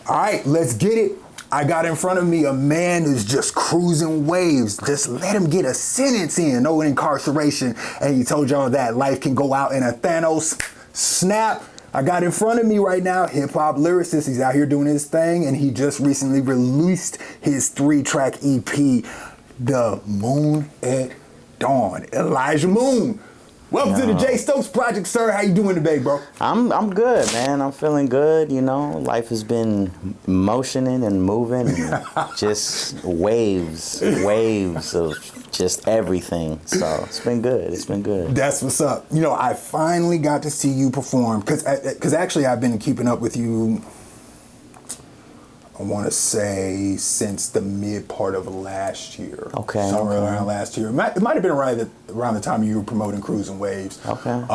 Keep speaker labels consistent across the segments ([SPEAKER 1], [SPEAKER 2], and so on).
[SPEAKER 1] All right, let's get it. I got in front of me a man who's just cruising waves. Just let him get a sentence in, no incarceration. And he told y'all that life can go out in a Thanos snap. I got in front of me right now, hip-hop lyricist. He's out here doing his thing, and he just recently released his 3-track EP, The Moon at Dawn. iLLiJAH Moon. Welcome to the J Stokes Project, sir. How you doing today, bro?
[SPEAKER 2] I'm good, man. I'm feeling good. You know, life has been motioning and moving, and just waves of just everything. So it's been good. It's been good.
[SPEAKER 1] That's what's up. You know, I finally got to see you perform because actually I've been keeping up with you. I want to say since the mid part of last year.
[SPEAKER 2] Okay.
[SPEAKER 1] Somewhere around last year. It might have been around the time you were promoting Cruising Waves.
[SPEAKER 2] Okay.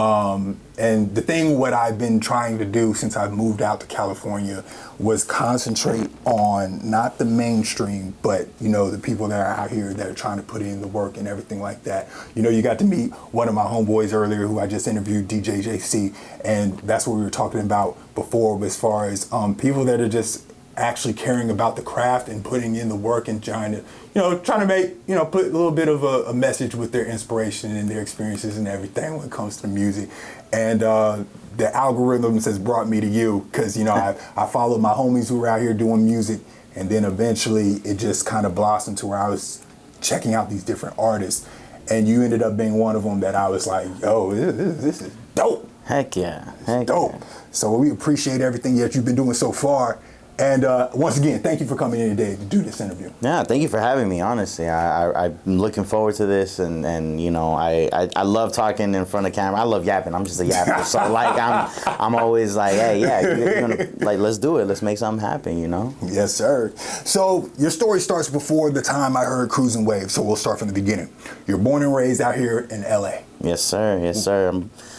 [SPEAKER 1] And the thing what I've been trying to do since I've moved out to California was concentrate on not the mainstream, but you know, the people that are out here that are trying to put in the work and everything like that. You know, you got to meet one of my homeboys earlier who I just interviewed, DJ JC, and that's what we were talking about before as far as people that are just actually caring about the craft and putting in the work and trying to make, you know, put a little bit of a message with their inspiration and their experiences and everything when it comes to music. And the algorithms has brought me to you because, you know, I followed my homies who were out here doing music, and then eventually it just kind of blossomed to where I was checking out these different artists, and you ended up being one of them that I was like, yo, this is dope.
[SPEAKER 2] Heck yeah.
[SPEAKER 1] It's dope. Yeah. So we appreciate everything that you've been doing so far. And once again, thank you for coming in today to do this interview.
[SPEAKER 2] Yeah, thank you for having me, honestly. I'm looking forward to this, and you know, I love talking in front of camera. I love yapping. I'm just a yapper. So like I'm always like, hey, yeah, you're gonna, like, let's do it. Let's make something happen, you know?
[SPEAKER 1] Yes, sir. So your story starts before the time I heard Cruising Waves, so we'll start from the beginning. You're born and raised out here in LA.
[SPEAKER 2] Yes, sir. Yes, sir.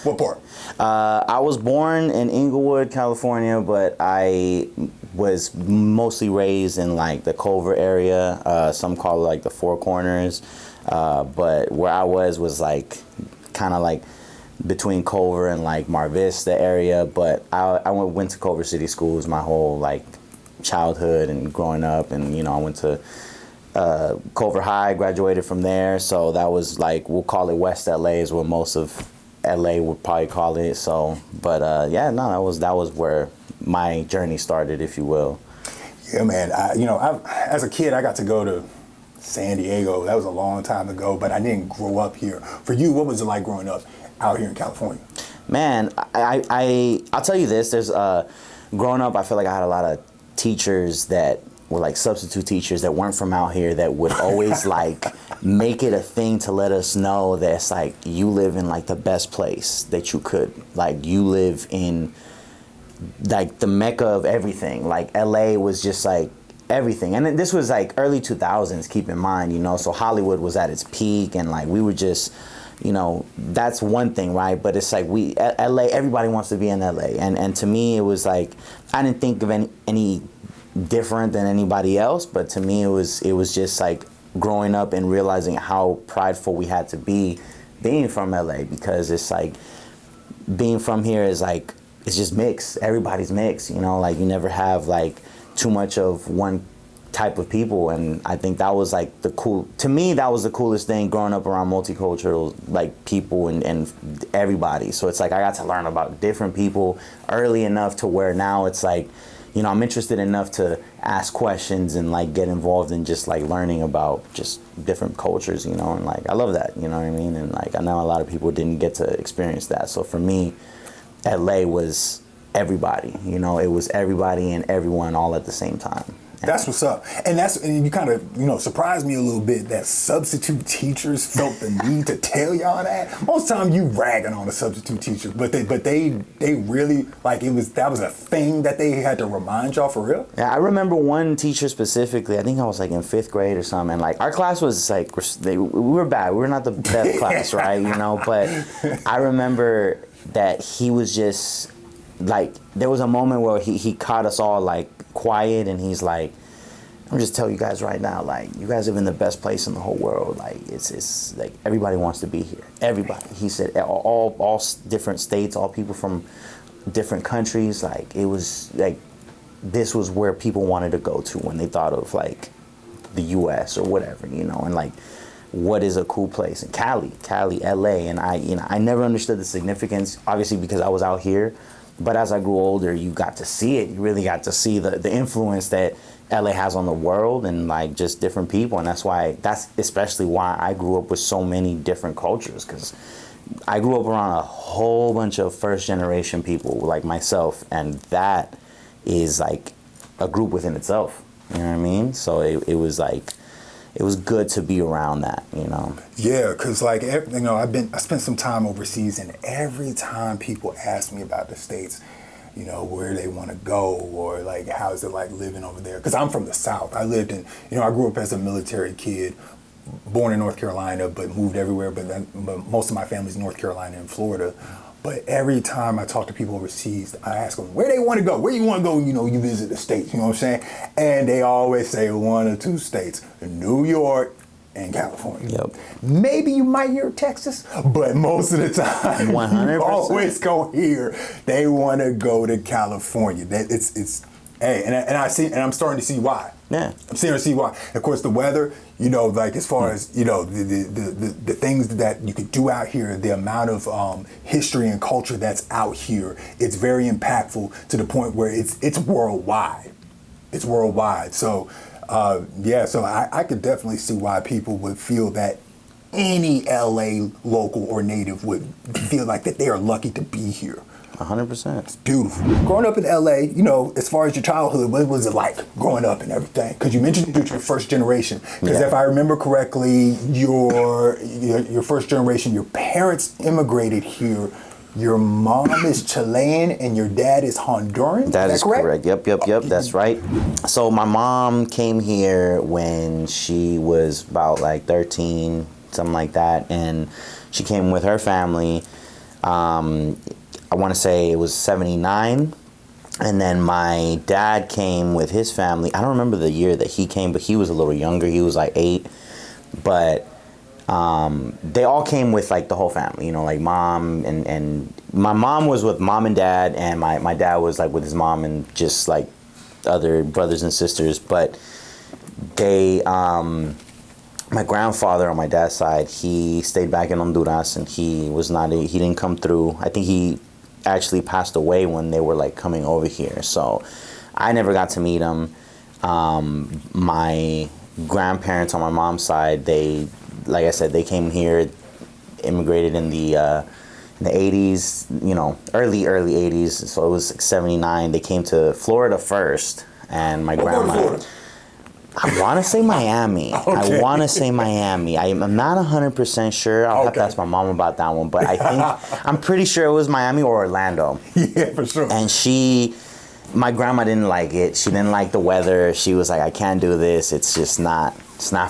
[SPEAKER 1] What part?
[SPEAKER 2] I was born in Inglewood, California, but I was mostly raised in like the Culver area. Some call it like the Four Corners. But where I was like kind of like between Culver and like Mar Vista area. But I went to Culver City schools my whole like childhood and growing up. And, you know, I went to Culver High, graduated from there. So that was like, we'll call it West LA is what most of LA would probably call it. So, but yeah, no, that was where my journey started, if you will.
[SPEAKER 1] Yeah, man. As a kid, I got to go to San Diego. That was a long time ago, but I didn't grow up here. For you, what was it like growing up out here in California?
[SPEAKER 2] Man, I'll tell you this. There's growing up, I feel like I had a lot of teachers that were like substitute teachers that weren't from out here that would always like make it a thing to let us know that it's like you live in like the best place that you could. Like you live in like the mecca of everything. Like LA was just like everything. And this was like early 2000s, keep in mind, you know, so Hollywood was at its peak, and like we were just, you know, that's one thing, right? But it's like LA, everybody wants to be in LA. And to me, it was like, I didn't think of any different than anybody else, but to me it was just like growing up and realizing how prideful we had to be being from LA, because it's like being from here is like, it's just mixed. Everybody's mixed, you know, like you never have like too much of one type of people. And I think that was like to me that was the coolest thing, growing up around multicultural like people and everybody. So it's like I got to learn about different people early enough to where now it's like, you know, I'm interested enough to ask questions and like get involved in just like learning about just different cultures, you know, and like I love that, you know what I mean? And like I know a lot of people didn't get to experience that. So for me, LA was everybody, you know, it was everybody and everyone all at the same time.
[SPEAKER 1] That's what's up. And you kind of, you know, surprised me a little bit that substitute teachers felt the need to tell y'all that. Most time you ragging on the substitute teachers, but they really, like, that was a thing that they had to remind y'all for real?
[SPEAKER 2] Yeah, I remember one teacher specifically, I think I was like in 5th grade or something, and like our class was like, we were bad. We were not the best class, right? You know, but I remember that he was just like, there was a moment where he caught us all like quiet, and he's like, I'm just telling you guys right now, like, you guys live in the best place in the whole world. Like, it's like everybody wants to be here. Everybody. He said all different states, all people from different countries. Like, it was like this was where people wanted to go to when they thought of like the U.S. or whatever, you know, and like what is a cool place. And Cali, LA, and I never understood the significance, obviously because I was out here, but as I grew older, you got to see it. You really got to see the influence that LA has on the world and like just different people. And that's especially why I grew up with so many different cultures, because I grew up around a whole bunch of first generation people like myself, and that is like a group within itself. You know what I mean? So it was like, it was good to be around that, you know?
[SPEAKER 1] Yeah, because like, you know, I spent some time overseas, and every time people ask me about the States, you know, where they want to go, or like, how is it like living over there? Because I'm from the South. I grew up as a military kid, born in North Carolina, but moved everywhere. But most of my family's North Carolina and Florida. But every time I talk to people overseas, I ask them where they want to go. Where you want to go? You know, you visit the States. You know what I'm saying? And they always say one or two states: New York and California.
[SPEAKER 2] Yep.
[SPEAKER 1] Maybe you might hear Texas, but most of the time,
[SPEAKER 2] 100%.
[SPEAKER 1] you always go here. They want to go to California. Hey, and I'm starting to see why.
[SPEAKER 2] Yeah.
[SPEAKER 1] I'm starting to see why. Of course, the weather, you know, like as far as, you know, the things that you could do out here, the amount of history and culture that's out here, it's very impactful to the point where it's worldwide. It's worldwide. So, so I could definitely see why people would feel that any LA local or native would feel like that they are lucky to be here.
[SPEAKER 2] 100%.
[SPEAKER 1] It's beautiful. Growing up in LA, you know, as far as your childhood, what was it like growing up and everything? Because you mentioned you're your first generation. Because if I remember correctly, your first generation, your parents immigrated here. Your mom is Chilean and your dad is Honduran.
[SPEAKER 2] That is
[SPEAKER 1] correct?
[SPEAKER 2] Yep. That's right. So my mom came here when she was about like 13, something like that, and she came with her family. I want to say it was 79, and then my dad came with his family. I don't remember the year that he came, but he was a little younger. He was like 8, but they all came with like the whole family, you know, like mom and my mom was with mom and dad, and my dad was like with his mom and just like other brothers and sisters. But they my grandfather on my dad's side, he stayed back in Honduras, and he didn't come through. I think he actually passed away when they were like coming over here, so I never got to meet him. My grandparents on my mom's side, they, like I said, they came here, immigrated in the 80s, you know, early 80s, so it was like 79. They came to Florida first, and my grandma, I want to say Miami.
[SPEAKER 1] Okay.
[SPEAKER 2] I want to say Miami. I'm not 100% sure. I'll have to ask my mom about that one. But I think, I'm pretty sure it was Miami or Orlando.
[SPEAKER 1] Yeah, for sure.
[SPEAKER 2] And my grandma didn't like it. She didn't like the weather. She was like, I can't do this. It's just not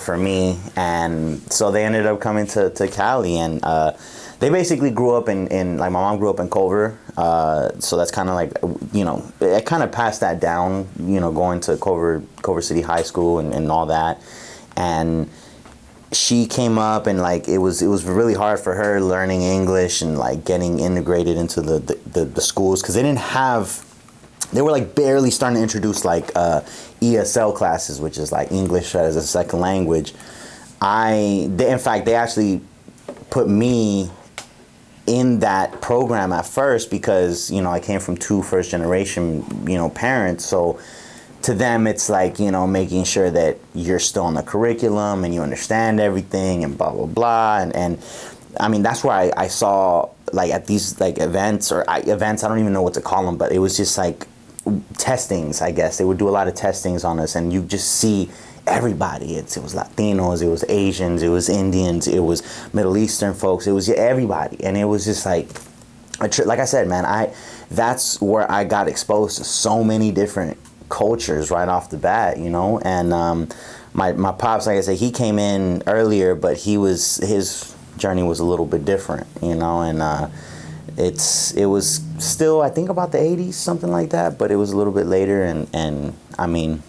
[SPEAKER 2] for me. And so they ended up coming to Cali. And they basically grew up in like, my mom grew up in Culver. So that's kind of like, you know, it kind of passed that down, you know, going to Culver City High School and all that. And she came up, and like, it was really hard for her learning English and like getting integrated into the schools, because they were like barely starting to introduce like ESL classes, which is like English as a second language. In fact, they actually put me in that program at first, because, you know, I came from 2 first generation, you know, parents. So to them, it's like, you know, making sure that you're still on the curriculum and you understand everything and blah, blah, blah. And I mean, that's where I saw, like, at these like events, I don't even know what to call them, but it was just like testings, I guess. They would do a lot of testings on us, and you just see everybody. It was Latinos, it was Asians, it was Indians, it was Middle Eastern folks, it was everybody. And it was just like I said, man, that's where I got exposed to so many different cultures right off the bat, you know. And my pops, like I said, he came in earlier, but his journey was a little bit different, you know. And it was still, I think, about the 80s, something like that, but it was a little bit later. And I mean,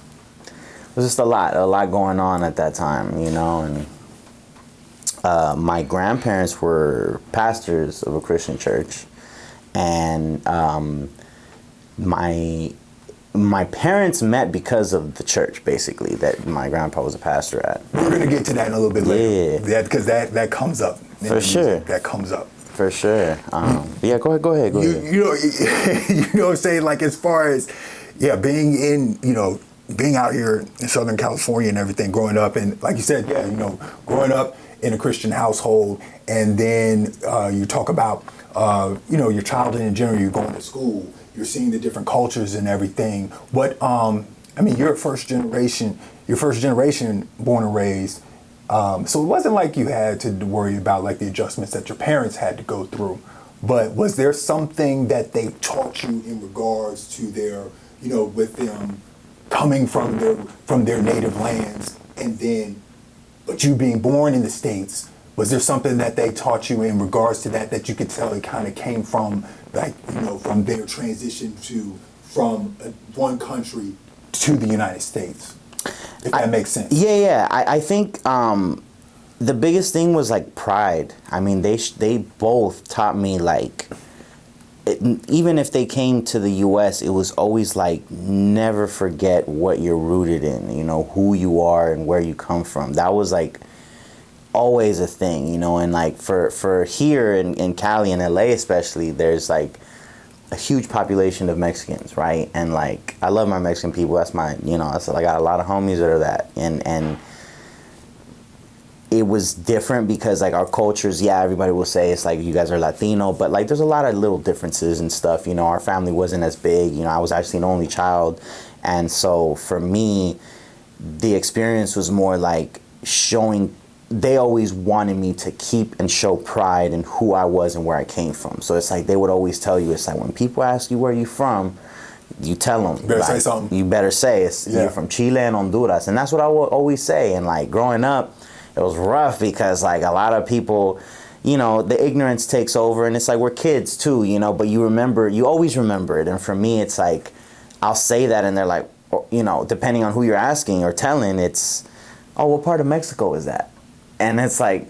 [SPEAKER 2] it was just a lot going on at that time, you know. And my grandparents were pastors of a Christian church, and my my parents met because of the church, basically, that my grandpa was a pastor at.
[SPEAKER 1] We're gonna get to that in a little bit later.
[SPEAKER 2] Yeah,
[SPEAKER 1] because that comes up
[SPEAKER 2] for sure.
[SPEAKER 1] That comes up
[SPEAKER 2] for sure. Yeah, go ahead.
[SPEAKER 1] You know, you know what I'm saying? Like, as far as being in, being out here in Southern California and everything, growing up, and like you said, growing up in a Christian household, and then you talk about your childhood in general. You're going to school, you're seeing the different cultures and everything. What you're first generation born and raised. So it wasn't like you had to worry about like the adjustments that your parents had to go through. But was there something that they taught you in regards to their, with them coming from their native lands, and then, but you being born in the States, was there something that they taught you in regards to that you could tell it kind of came from, like, from their transition from one country to the United States? If that makes sense.
[SPEAKER 2] Yeah. I think the biggest thing was like pride. I mean, they both taught me like, even if they came to the U.S., it was always like, never forget what you're rooted in, who you are and where you come from. That was like always a thing, and like for here in Cali and LA especially, there's like a huge population of Mexicans, right? And like, I love my Mexican people. That's my, I got a lot of homies that are that. And it was different because like our cultures, everybody will say it's like you guys are Latino, but like there's a lot of little differences and stuff. Our family wasn't as big. I was actually an only child. And so for me, the experience was more like showing. They always wanted me to keep and show pride in who I was and where I came from. So it's like they would always tell you, it's like when people ask you where you from, you tell them.
[SPEAKER 1] You better say something.
[SPEAKER 2] You better say you're from Chile and Honduras. And that's what I would always say. And like growing up, it was rough because like a lot of people, the ignorance takes over, and it's like we're kids too, but you always remember it. And for me, it's like I'll say that and they're like, depending on who you're asking or telling, it's, oh, what part of Mexico is that? And it's like,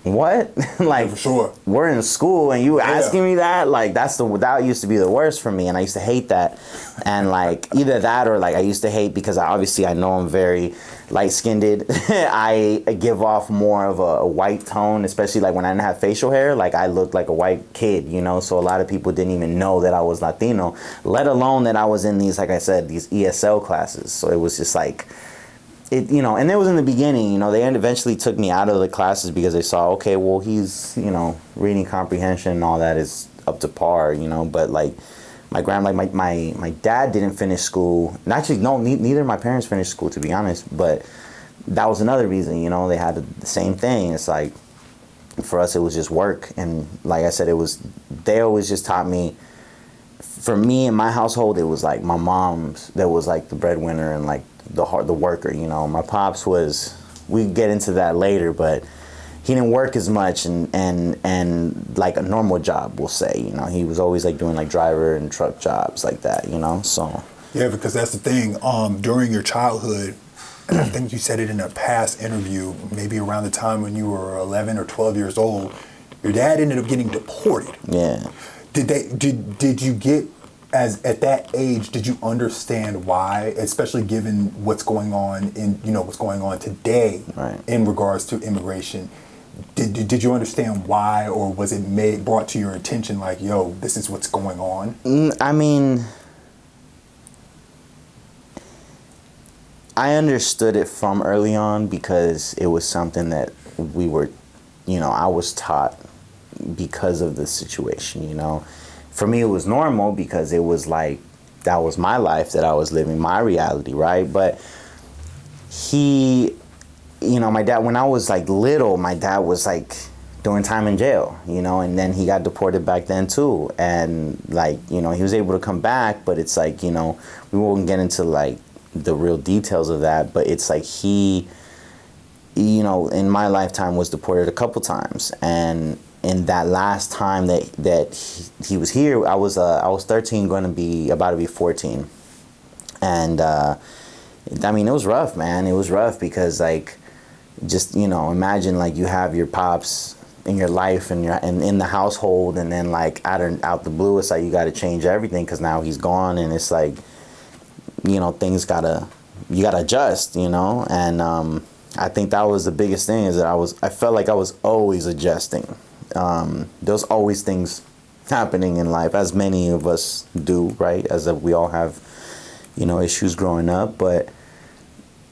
[SPEAKER 2] what? Like,
[SPEAKER 1] for sure.
[SPEAKER 2] We're in school and you asking me that? Like, that used to be the worst for me, and I used to hate that. And like, either that or like I used to hate because I know I'm very light-skinned. I give off more of a white tone, especially like when I didn't have facial hair. Like, I looked like a white kid, So a lot of people didn't even know that I was Latino, let alone that I was in these, like I said, these ESL classes. So it was just like, and it was in the beginning, they eventually took me out of the classes because they saw, okay, well, he's, reading comprehension and all that is up to par, but like my dad didn't finish school. And actually, no, neither of my parents finished school, to be honest, but that was another reason, they had the same thing. It's like, for us, it was just work. And like I said, they always just taught me, for me in my household, it was like my mom's that was like the breadwinner and like the worker. My pops was, we get into that later, but he didn't work as much and like a normal job, we'll say. He was always like doing like driver and truck jobs like that, so. Yeah,
[SPEAKER 1] because that's the thing. During your childhood, and I think you said it in a past interview, maybe around the time when you were 11 or 12 years old, your dad ended up getting deported.
[SPEAKER 2] Yeah.
[SPEAKER 1] Did you get, at that age, did you understand why, especially given what's going on what's going on today,
[SPEAKER 2] right,
[SPEAKER 1] in regards to immigration? Did you understand why, or was it brought to your attention like, yo, this is what's going on?
[SPEAKER 2] I mean, I understood it from early on because it was something that we were, I was taught because of the situation, For me, it was normal because it was like, that was my life that I was living, my reality, right? But my dad, when I was like little, my dad was like doing time in jail, and then he got deported back then too. And like, he was able to come back, but it's like, we won't get into like the real details of that, but it's like he, in my lifetime was deported a couple times. And in that last time that he was here, I was 13, about to be 14. And I mean, it was rough, man. It was rough because like, just, imagine like you have your pops in your life and in the household, and then like out the blue, it's like you got to change everything because now he's gone. And it's like, things you gotta adjust, and I think that was the biggest thing, is that I felt like I was always adjusting. There was always things happening in life, as many of us do, right? As that we all have, issues growing up. But,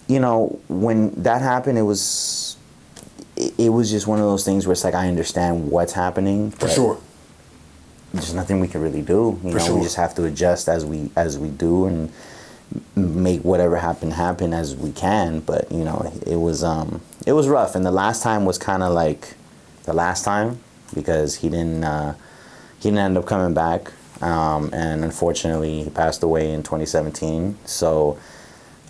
[SPEAKER 2] when that happened, it was just one of those things where it's like, I understand what's happening.
[SPEAKER 1] For sure.
[SPEAKER 2] There's nothing we can really do. We just have to adjust as we do, and make whatever happen as we can. But it was rough, and the last time was kind of like the last time, because he didn't end up coming back, and unfortunately he passed away in 2017. So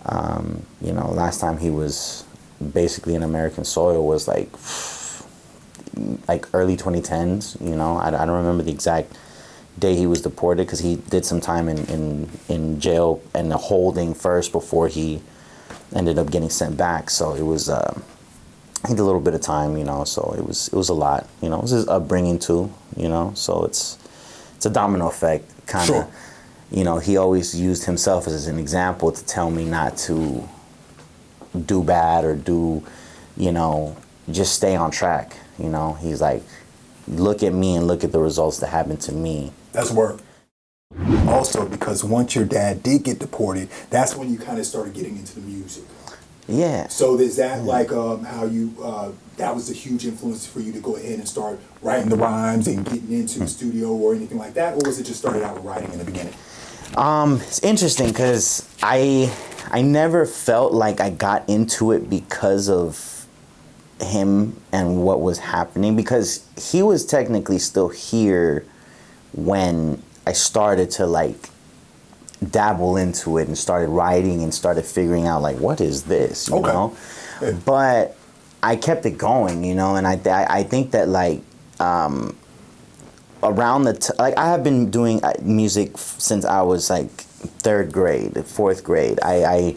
[SPEAKER 2] last time he was basically in American soil was like early 2010s. I don't remember the exact day he was deported, because he did some time in jail and the holding first before he ended up getting sent back. So it was I think a little bit of time, so it was a lot, it was his upbringing too, so it's a domino effect kind of. Sure. He always used himself as an example to tell me not to do bad or do, just stay on track. He's like, look at me and look at the results that happened to me.
[SPEAKER 1] That's work. Also, because once your dad did get deported, that's when you kind of started getting into the music.
[SPEAKER 2] Yeah.
[SPEAKER 1] So is that like how you, that was a huge influence for you to go ahead and start writing the rhymes and getting into the studio or anything like that? Or was it just started out with writing in the beginning?
[SPEAKER 2] It's interesting, because I never felt like I got into it because of him and what was happening, because he was technically still here when I started to like dabble into it and started writing and started figuring out like, what is this, you know? Yeah. But I kept it going, and I think that like around like I have been doing music since I was like 3rd grade, 4th grade. I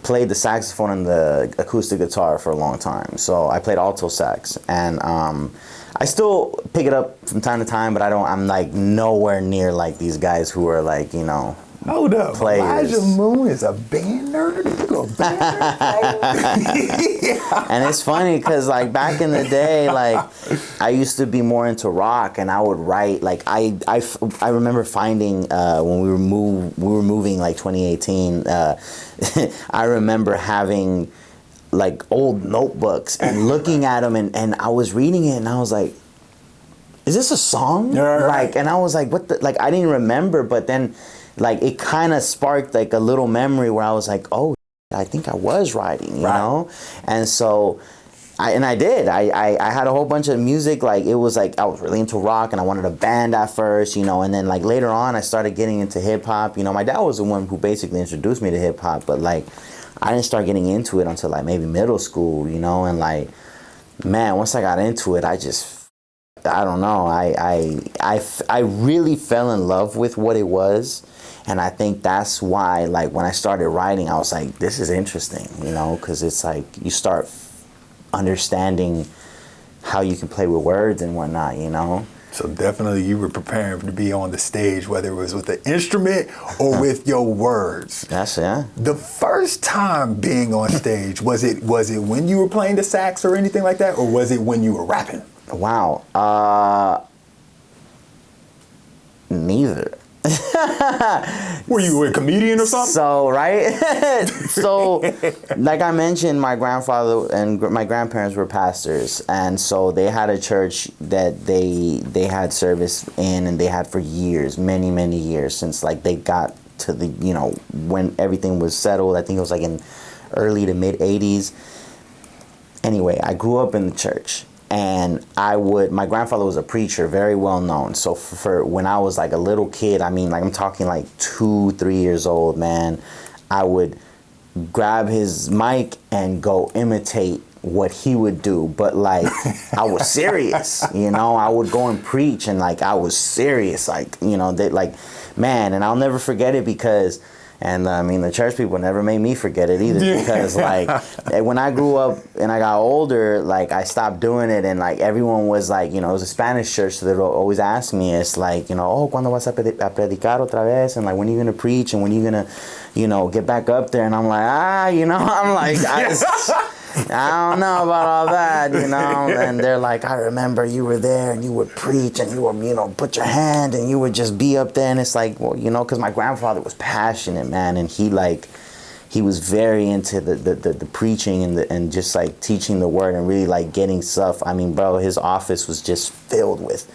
[SPEAKER 2] played the saxophone and the acoustic guitar for a long time. So I played alto sax, and I still pick it up from time to time, but I'm like nowhere near like these guys who are like,
[SPEAKER 1] hold up,
[SPEAKER 2] players.
[SPEAKER 1] Elijah Moon is a band nerd?
[SPEAKER 2] And it's funny, because like back in the day, like I used to be more into rock, and I would write like I remember finding when we were moving like 2018, I remember having like old notebooks and looking at them, and I was reading it, and I was like, is this a song?
[SPEAKER 1] Right.
[SPEAKER 2] Like, and I was like, what the, like, I didn't remember, but then like it kind of sparked like a little memory where I was like, oh, I think I was writing, you know? And so I did. I had a whole bunch of music. Like, it was like I was really into rock, and I wanted a band at first, and then like later on I started getting into hip hop. My dad was the one who basically introduced me to hip hop, but like I didn't start getting into it until like maybe middle school, and like, man, once I got into it, I don't know, I really fell in love with what it was. And I think that's why, like, when I started writing, I was like, this is interesting, because it's like you start understanding how you can play with words and whatnot,
[SPEAKER 1] So definitely you were preparing to be on the stage, whether it was with the instrument or with your words.
[SPEAKER 2] Yeah.
[SPEAKER 1] The first time being on stage, was it when you were playing the sax or anything like that, or was it when you were rapping?
[SPEAKER 2] Wow. Neither.
[SPEAKER 1] Were you a comedian or something?
[SPEAKER 2] So, right? So, like I mentioned, my grandfather and my grandparents were pastors, and so they had a church that they had service in, and they had for years, many, many years, since like they got to the, when everything was settled. I think it was like in early to mid 80s. Anyway, I grew up in the church. And my grandfather was a preacher, very well known. So for when I was like a little kid, I mean, like I'm talking like 2-3 years old, man, I would grab his mic and go imitate what he would do. But like, I was serious, I would go and preach, and like, I was serious, like, they like, man, and I'll never forget it, because And I mean, the church people never made me forget it either, because like when I grew up and I got older, like I stopped doing it, and like everyone was like, you know, it was a Spanish church, so they would always ask me, it's like, you know, oh, ¿cuándo vas a predicar otra vez? And like, when are you gonna preach, and when are you gonna, you know, get back up there? And I'm like, you know, I'm like, I don't know about all that, you know. And they're like, I remember you were there and you would preach and you would, you know, put your hand and you would just be up there. And it's like, well, you know, because my grandfather was passionate, man. And he was very into the preaching and just like teaching the word and really like getting stuff. I mean, bro, his office was just filled with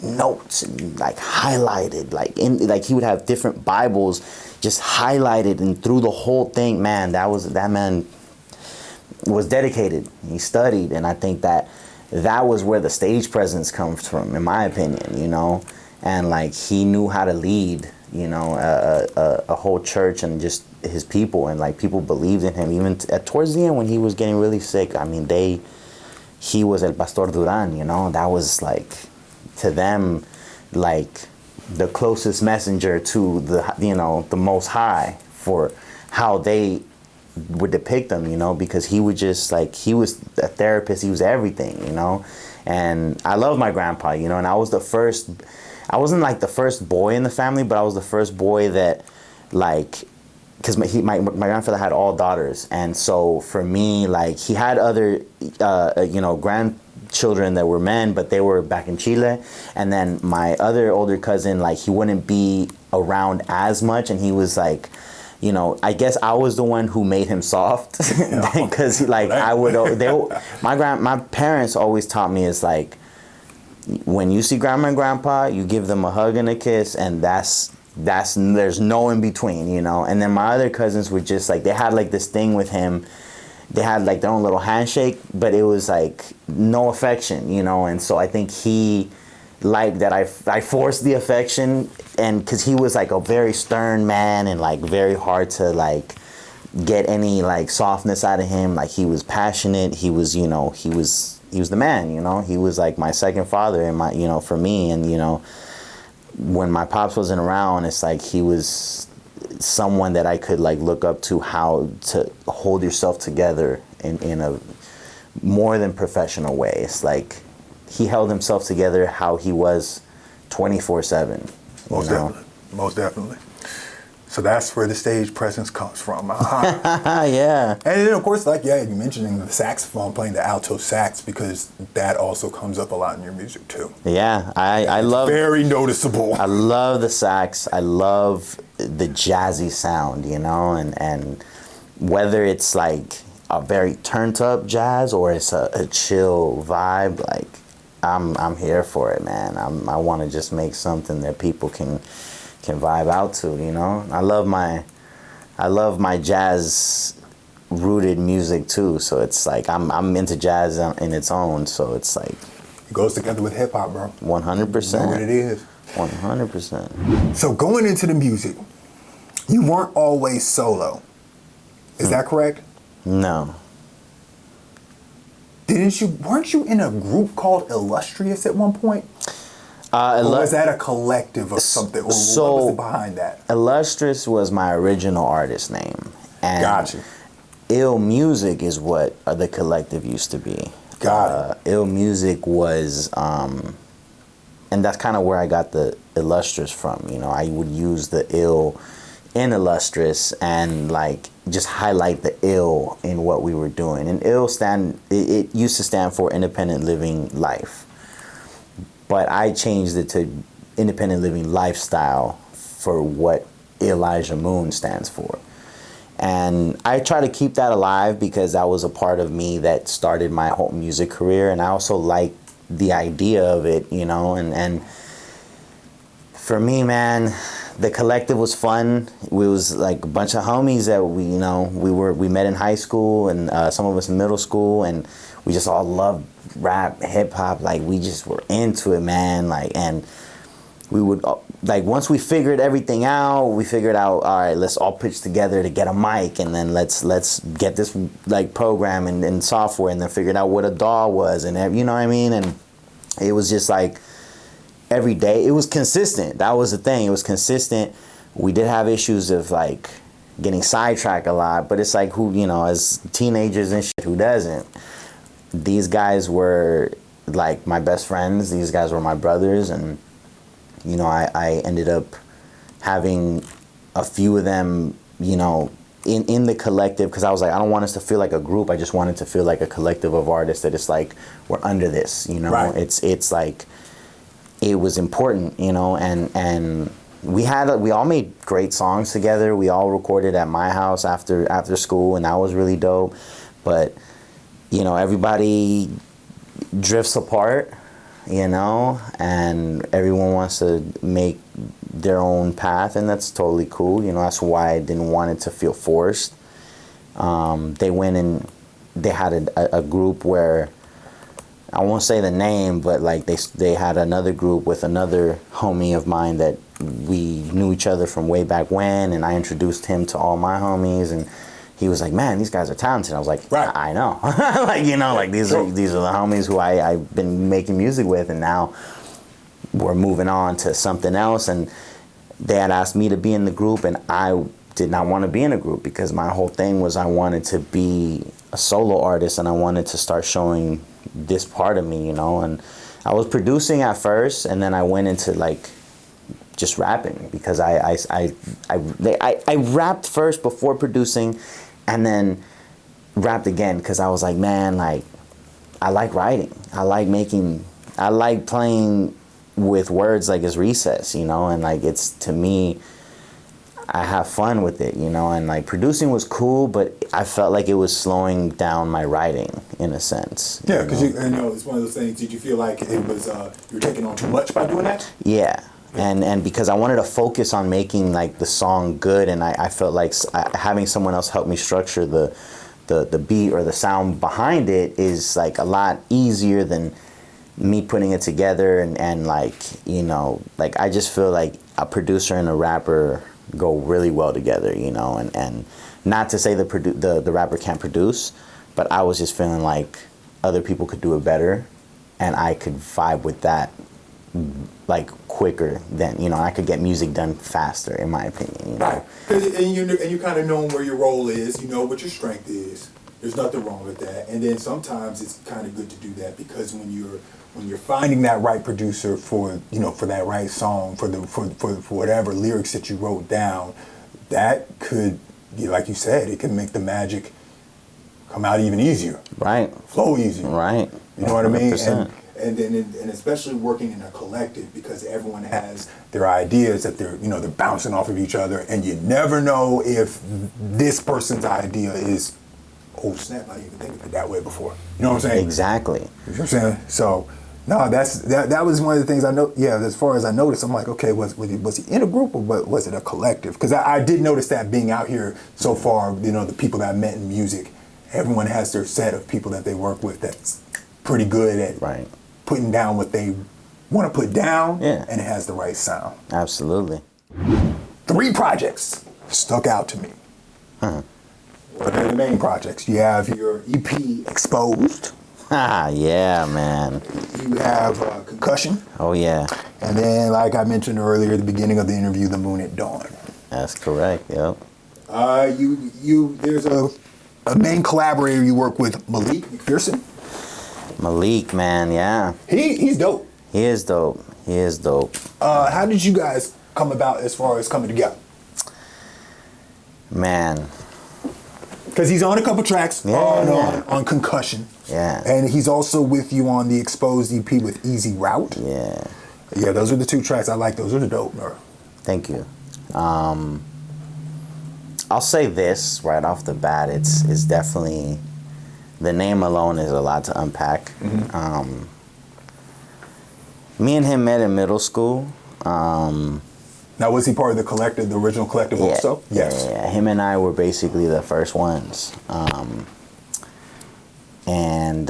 [SPEAKER 2] notes and like highlighted, like he would have different Bibles just highlighted, and through the whole thing, man, that man was dedicated. He studied, and I think that was where the stage presence comes from, in my opinion, you know. And like he knew how to lead, you know, a whole church and just his people, and like people believed in him. Even towards the end when he was getting really sick, I mean, he was El Pastor Duran, you know. That was like, to them, like the closest messenger to the, you know, the Most High, for how they would depict him, you know, because he would just like, he was a therapist, he was everything, you know. And I love my grandpa, you know, and I wasn't like the first boy in the family, but I was the first boy that, like, because my grandfather had all daughters, and so for me, like, he had other you know, grandchildren that were men, but they were back in Chile. And then my other older cousin, like, he wouldn't be around as much, and he was like, you know, I guess I was the one who made him soft, because like my parents always taught me, it's like, when you see grandma and grandpa, you give them a hug and a kiss, and that's there's no in between, you know. And then my other cousins were just like, they had like this thing with him. They had like their own little handshake, but it was like no affection, you know. And so I think he liked that I forced the affection, and because he was like a very stern man and like very hard to like get any like softness out of him. Like, he was passionate. He was, you know, he was the man, you know. He was like my second father, and my, you know, for me. And, you know, when my pops wasn't around, it's like he was someone that I could like look up to, how to hold yourself together in a more than professional way. It's like he held himself together how he was 24/7.
[SPEAKER 1] Most definitely. Most definitely. So that's where the stage presence comes from.
[SPEAKER 2] Yeah.
[SPEAKER 1] And then, of course, like, yeah, you mentioning the saxophone, playing the alto sax, because that also comes up a lot in your music too.
[SPEAKER 2] Yeah, I love.
[SPEAKER 1] Very noticeable.
[SPEAKER 2] I love the sax. I love the jazzy sound, you know, and whether it's like a very turned up jazz or it's a chill vibe, like I'm here for it, man. I want to just make something that people can vibe out to, you know. I love my jazz rooted music too, so it's like I'm into jazz in its own, so it's like
[SPEAKER 1] it goes together with hip hop, bro.
[SPEAKER 2] 100%.
[SPEAKER 1] You know what it is.
[SPEAKER 2] 100%.
[SPEAKER 1] So going into the music, you weren't always solo. Is that correct?
[SPEAKER 2] No.
[SPEAKER 1] Weren't you in a group called Illustrious at one point? Or was that a collective or something? Or what was it behind that?
[SPEAKER 2] Illustrious was my original artist name. And
[SPEAKER 1] Gotcha.
[SPEAKER 2] Ill Music is what the collective used to be.
[SPEAKER 1] Got it.
[SPEAKER 2] Ill Music was, and that's kind of where I got the Illustrious from. You know, I would use the ill in Illustrious and like just highlight the ill in what we were doing. And ill it used to stand for Independent Living Life. But I changed it to Independent Living Lifestyle for what iLLiJAH Moon stands for. And I try to keep that alive because that was a part of me that started my whole music career. And I also like the idea of it, you know. And for me, man, the collective was fun. We was like a bunch of homies that we met in high school, and some of us in middle school, and we just all loved rap, hip hop. Like, we just were into it, man. Like, and we would like, once we figured everything out, all right, let's all pitch together to get a mic, and then let's get this like program and software, and then figured out what a DAW was, and you know what I mean. And it was just like every day. It was consistent. That was the thing. It was consistent. We did have issues of like getting sidetracked a lot. But it's like, who, you know, as teenagers and shit, who doesn't? These guys were like my best friends. These guys were my brothers, and you know, I ended up having a few of them, you know, in the collective, because I was like, I don't want us to feel like a group. I just wanted to feel like a collective of artists, that it's like we're under this, you know.
[SPEAKER 1] Right.
[SPEAKER 2] It's like, it was important, you know, and we all made great songs together. We all recorded at my house after school, and that was really dope. But you know, everybody drifts apart, you know, and everyone wants to make their own path, and that's totally cool. You know, that's why I didn't want it to feel forced. They went and they had a group where, I won't say the name, but like they had another group with another homie of mine that we knew each other from way back when, and I introduced him to all my homies, and he was like, man, these guys are talented. I was like,
[SPEAKER 1] right.
[SPEAKER 2] I know. Like, you know, like these are the homies who I've been making music with, and now we're moving on to something else. And they had asked me to be in the group, and I did not want to be in a group, because my whole thing was I wanted to be a solo artist, and I wanted to start showing this part of me, you know. And I was producing at first, and then I went into like just rapping, because I rapped first before producing, and then rapped again, because I was like, man, like, I like writing. I like playing with words like it's recess, you know, and like, it's, to me, I have fun with it, you know, and like producing was cool, but I felt like it was slowing down my writing in a sense.
[SPEAKER 1] Yeah, because you know, it's one of those things. Did you feel like it was you were taking on too much by doing that?
[SPEAKER 2] Yeah. And because I wanted to focus on making like the song good, and I felt like having someone else help me structure the beat or the sound behind it is like a lot easier than me putting it together, and like, you know, like I just feel like a producer and a rapper go really well together, you know, and not to say the rapper can't produce, but I was just feeling like other people could do it better, and I could vibe with that like quicker than, you know, I could get music done faster, in my opinion, you know.
[SPEAKER 1] Right. And you kind of know where your role is, you know what your strength is. There's nothing wrong with that. And then sometimes it's kind of good to do that, because when you're finding that right producer for, you know, for that right song, for whatever lyrics that you wrote down, that could, like you said, it can make the magic come out even easier.
[SPEAKER 2] Right.
[SPEAKER 1] Flow easier.
[SPEAKER 2] Right.
[SPEAKER 1] You know what I mean?
[SPEAKER 2] 100%.
[SPEAKER 1] And especially working in a collective, because everyone has their ideas that they're bouncing off of each other, and you never know if this person's idea is, oh snap, I didn't even think of it that way before. You know what I'm saying?
[SPEAKER 2] Exactly.
[SPEAKER 1] You know what I'm saying? So, no, that was one of the things I know. Yeah, as far as I noticed, I'm like, okay, was he in a group, or was it a collective? Because I did notice that being out here so far, you know, the people that I met in music, everyone has their set of people that they work with that's pretty good at putting down what they want to put down, and it has the right sound.
[SPEAKER 2] Absolutely.
[SPEAKER 1] 3 projects stuck out to me. What are the main projects? You have your EP, Exposed.
[SPEAKER 2] Yeah, man.
[SPEAKER 1] You have Concussion.
[SPEAKER 2] Oh, yeah.
[SPEAKER 1] And then, like I mentioned earlier at the beginning of the interview, The Moon at Dawn.
[SPEAKER 2] That's correct, yep.
[SPEAKER 1] There's a main collaborator you work with, Malik McPherson.
[SPEAKER 2] Malik, man, yeah.
[SPEAKER 1] He's dope.
[SPEAKER 2] He is dope. He is dope.
[SPEAKER 1] How did you guys come about as far as coming together?
[SPEAKER 2] Man.
[SPEAKER 1] Because he's on a couple tracks on Concussion.
[SPEAKER 2] Yeah.
[SPEAKER 1] And he's also with you on the Exposed EP with Easy Route.
[SPEAKER 2] Yeah.
[SPEAKER 1] Yeah, those are the 2 tracks I like. Those are the dope, bro.
[SPEAKER 2] Thank you. I'll say this right off the bat. It's definitely, the name alone is a lot to unpack. Mm-hmm. Me and him met in middle school.
[SPEAKER 1] Now, was he part of the collective, the original collective also? Yes.
[SPEAKER 2] Yeah, him and I were basically the first ones. And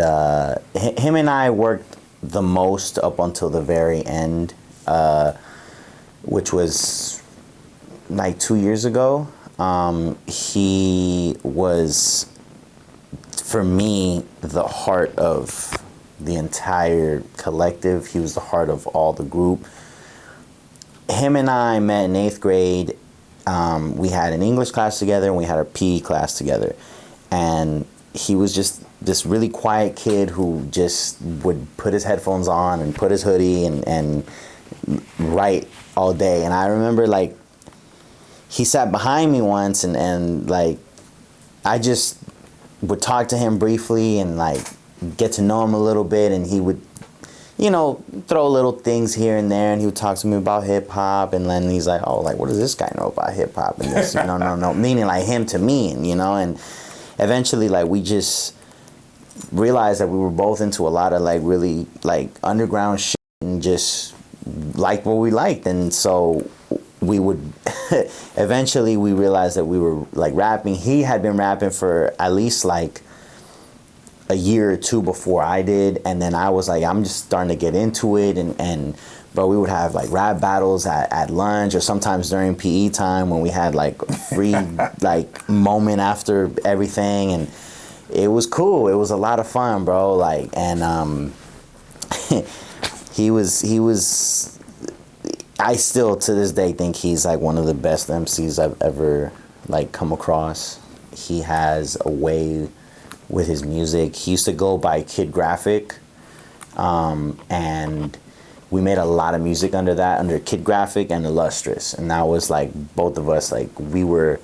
[SPEAKER 2] him and I worked the most up until the very end, which was like 2 years ago. He was, for me, the heart of the entire collective. He was the heart of all the group. Him and I met in 8th grade, we had an English class together and we had a PE class together. And he was just this really quiet kid who just would put his headphones on and put his hoodie and write all day. And I remember, like, he sat behind me once and like, I just would talk to him briefly and, like, get to know him a little bit. And he would, you know, throw little things here and there, and he would talk to me about hip-hop. And then he's like, oh, like, what does this guy know about hip-hop? And this, no, meaning, like, him to me, and, you know, and eventually, like, we just realized that we were both into a lot of, like, really, like, underground shit and just liked what we liked. And so we would eventually we realized that we were, like, rapping. He had been rapping for at least, like, a year or two before I did, and then I was like, I'm just starting to get into it, and bro, we would have, like, rap battles at lunch, or sometimes during PE time when we had, like, free like moment after everything, and it was cool. It was a lot of fun, bro. Like, and he was I still to this day think he's, like, one of the best MCs I've ever, like, come across. He has a way with his music. He used to go by Kid Graphic, and we made a lot of music under Kid Graphic and Illustrious, and that was, like, both of us, like, we're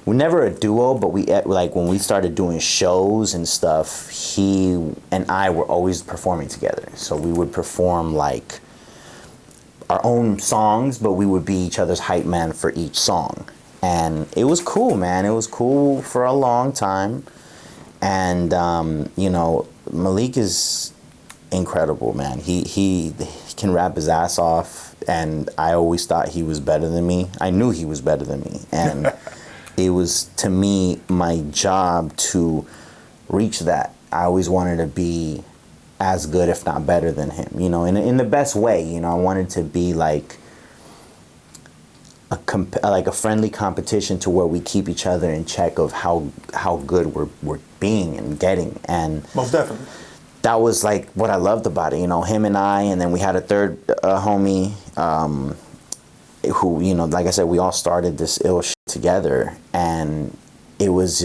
[SPEAKER 2] never a duo, but we, like, when we started doing shows and stuff, he and I were always performing together. So we would perform, like, our own songs, but we would be each other's hype man for each song, and it was cool, man. It was cool for a long time. And, you know, Malik is incredible, man. He can rap his ass off, and I always thought he was better than me. I knew he was better than me. And it was, to me, my job to reach that. I always wanted to be as good, if not better than him, you know, in the best way. You know, I wanted to be like a friendly competition to where we keep each other in check of how good we're being and getting. And
[SPEAKER 1] most definitely,
[SPEAKER 2] that was, like, what I loved about it, you know, him and I. And then we had a third homie who, you know, like I said, we all started this ill shit together, and it was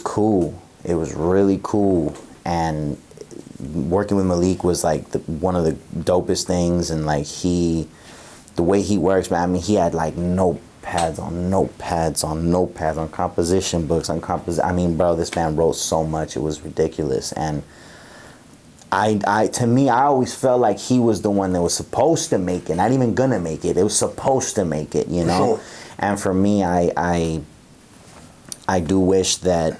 [SPEAKER 2] cool. It was really cool. And working with Malik was, like, one of the dopest things. And, like, the way he works, man, I mean, he had, like, notepads on composition books I mean, bro, this man wrote so much, it was ridiculous. And to me, I always felt like he was the one that was supposed to make it, not even gonna make it. It was supposed to make it, you know? Sure. And for me, I do wish that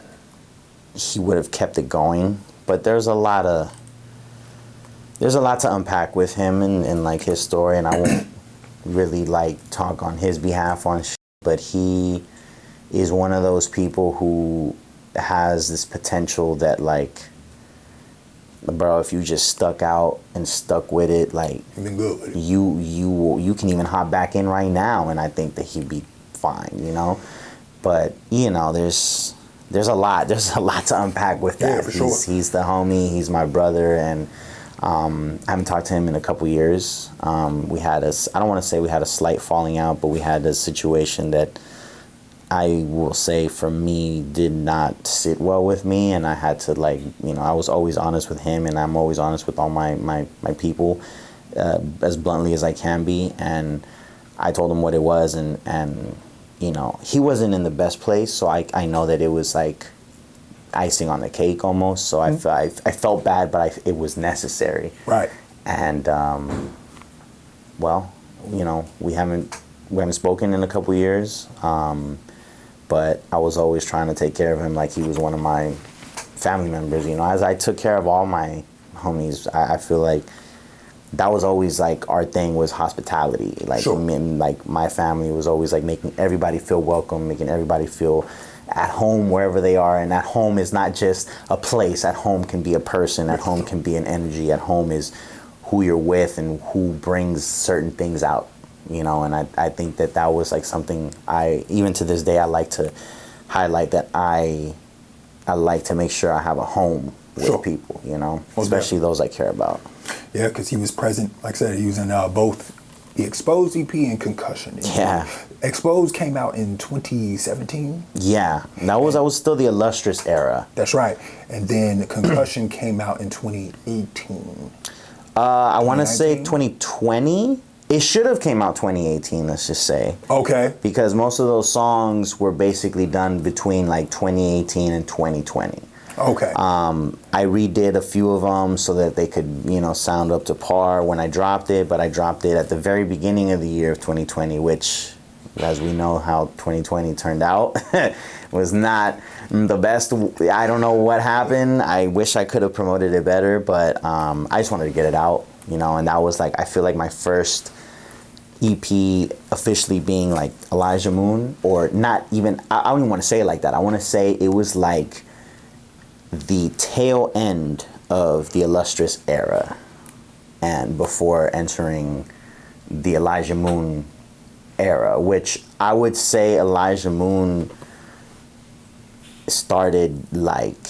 [SPEAKER 2] he would have kept it going, but there's a lot to unpack with him and like, his story, and I won't really, like, talk on his behalf on shit, but he is one of those people who has this potential that, like, bro, if you just stuck out and stuck with it, like,
[SPEAKER 1] you've been good with it.
[SPEAKER 2] You can even hop back in right now, and I think that he'd be fine, you know. But, you know, there's a lot to unpack with that.
[SPEAKER 1] Yeah, for sure.
[SPEAKER 2] He's the homie, he's my brother, and I haven't talked to him in a couple years. We had I don't want to say we had a slight falling out, but we had a situation that I will say, for me, did not sit well with me, and I had to, like, you know, I was always honest with him, and I'm always honest with all my people, as bluntly as I can be, and I told him what it was, and you know, he wasn't in the best place, so I know that it was, like, icing on the cake almost. So I felt bad, but it was necessary.
[SPEAKER 1] Right.
[SPEAKER 2] And well, you know, we haven't spoken in a couple years, but I was always trying to take care of him like he was one of my family members. You know, as I took care of all my homies, I feel like that was always, like, our thing was hospitality. Like,
[SPEAKER 1] sure.
[SPEAKER 2] Like, my family was always, like, making everybody feel welcome, making everybody feel at home wherever they are. And at home is not just a place. At home can be a person. At home can be an energy. At home is who you're with and who brings certain things out, you know. And I think that was, like, something even to this day, I like to highlight, that I like to make sure I have a home with
[SPEAKER 1] sure.
[SPEAKER 2] people, you know, especially those I care about.
[SPEAKER 1] Yeah, because he was present. Like I said, he was in both the Exposed EP and Concussion.
[SPEAKER 2] Yeah.
[SPEAKER 1] Exposed came out in 2017.
[SPEAKER 2] Yeah, that was still the illustrious era.
[SPEAKER 1] That's right. And then Concussion came out in 2018.
[SPEAKER 2] I want to say 2020. It should have came out 2018, let's just say.
[SPEAKER 1] Okay.
[SPEAKER 2] Because most of those songs were basically done between like 2018 and 2020.
[SPEAKER 1] Okay.
[SPEAKER 2] I redid a few of them so that they could, sound up to par when I dropped it, but I dropped it at the very beginning of the year of 2020, which, as we know how 2020 turned out, was not the best. I don't know what happened. I wish I could have promoted it better, but I just wanted to get it out, and that was like, I feel like my first EP officially being like iLLiJAH Moon, or not even, I don't even want to say it like that. I want to say it was like the tail end of the illustrious era and before entering the iLLiJAH Moon era, which I would say iLLiJAH Moon started like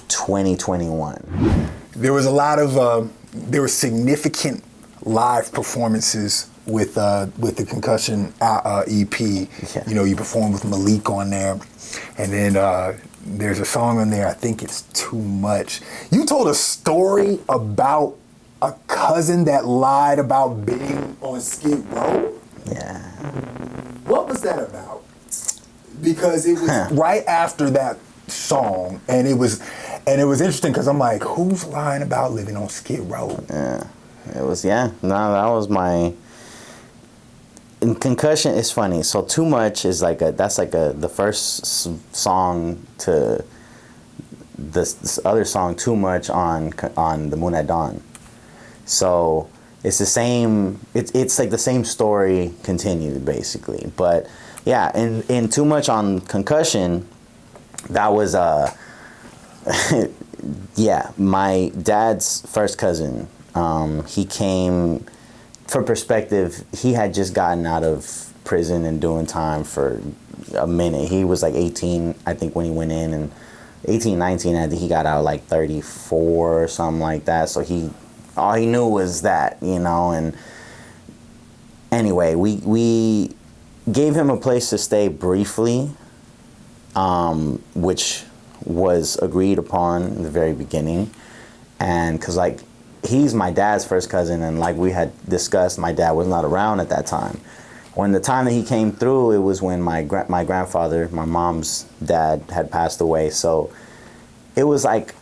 [SPEAKER 2] 2021.
[SPEAKER 1] There was a lot of there were significant live performances with the Concussion EP.
[SPEAKER 2] Yeah.
[SPEAKER 1] You performed with Malik on there, and then there's a song on there, I think it's Too Much. You told a story about a cousin that lied about being on Skid Row.
[SPEAKER 2] Yeah.
[SPEAKER 1] What was that about? Because it was right after that song, and it was interesting because I'm like, who's lying about living on Skid Row?
[SPEAKER 2] Yeah. It was, no, that was my... In Concussion, it's funny. So Too Much is the first song to this other song, Too Much, on The Moon at Dawn. So it's the same, it's like the same story continued basically. But yeah, in Too Much on Concussion, that was yeah, my dad's first cousin. He came, for perspective, he had just gotten out of prison and doing time for a minute. He was like 18, I think, when he went in, and 18, 19, I think he got out like 34 or something like that. So all he knew was that, and anyway, we gave him a place to stay briefly, which was agreed upon in the very beginning. And because like, he's my dad's first cousin, and like we had discussed, my dad was not around at that time. When the time that he came through, it was when my grandfather, my mom's dad, had passed away. So it was like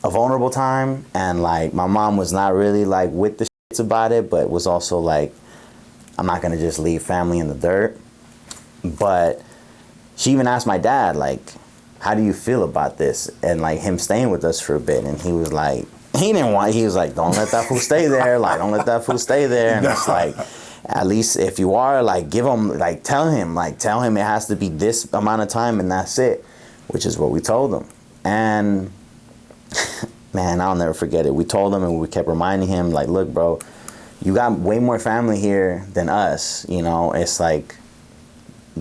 [SPEAKER 2] a vulnerable time, and like my mom was not really like with the shits about it, but was also like, I'm not gonna just leave family in the dirt. But she even asked my dad, like, how do you feel about this? And like him staying with us for a bit, and he was like, he was like, don't let that fool stay there. Like, don't let that fool stay there. And it's like, at least if you are, like, give him, like, tell him it has to be this amount of time and that's it, which is what we told him. And man, I'll never forget it. We told him, and we kept reminding him, like, look, bro, you got way more family here than us. It's like,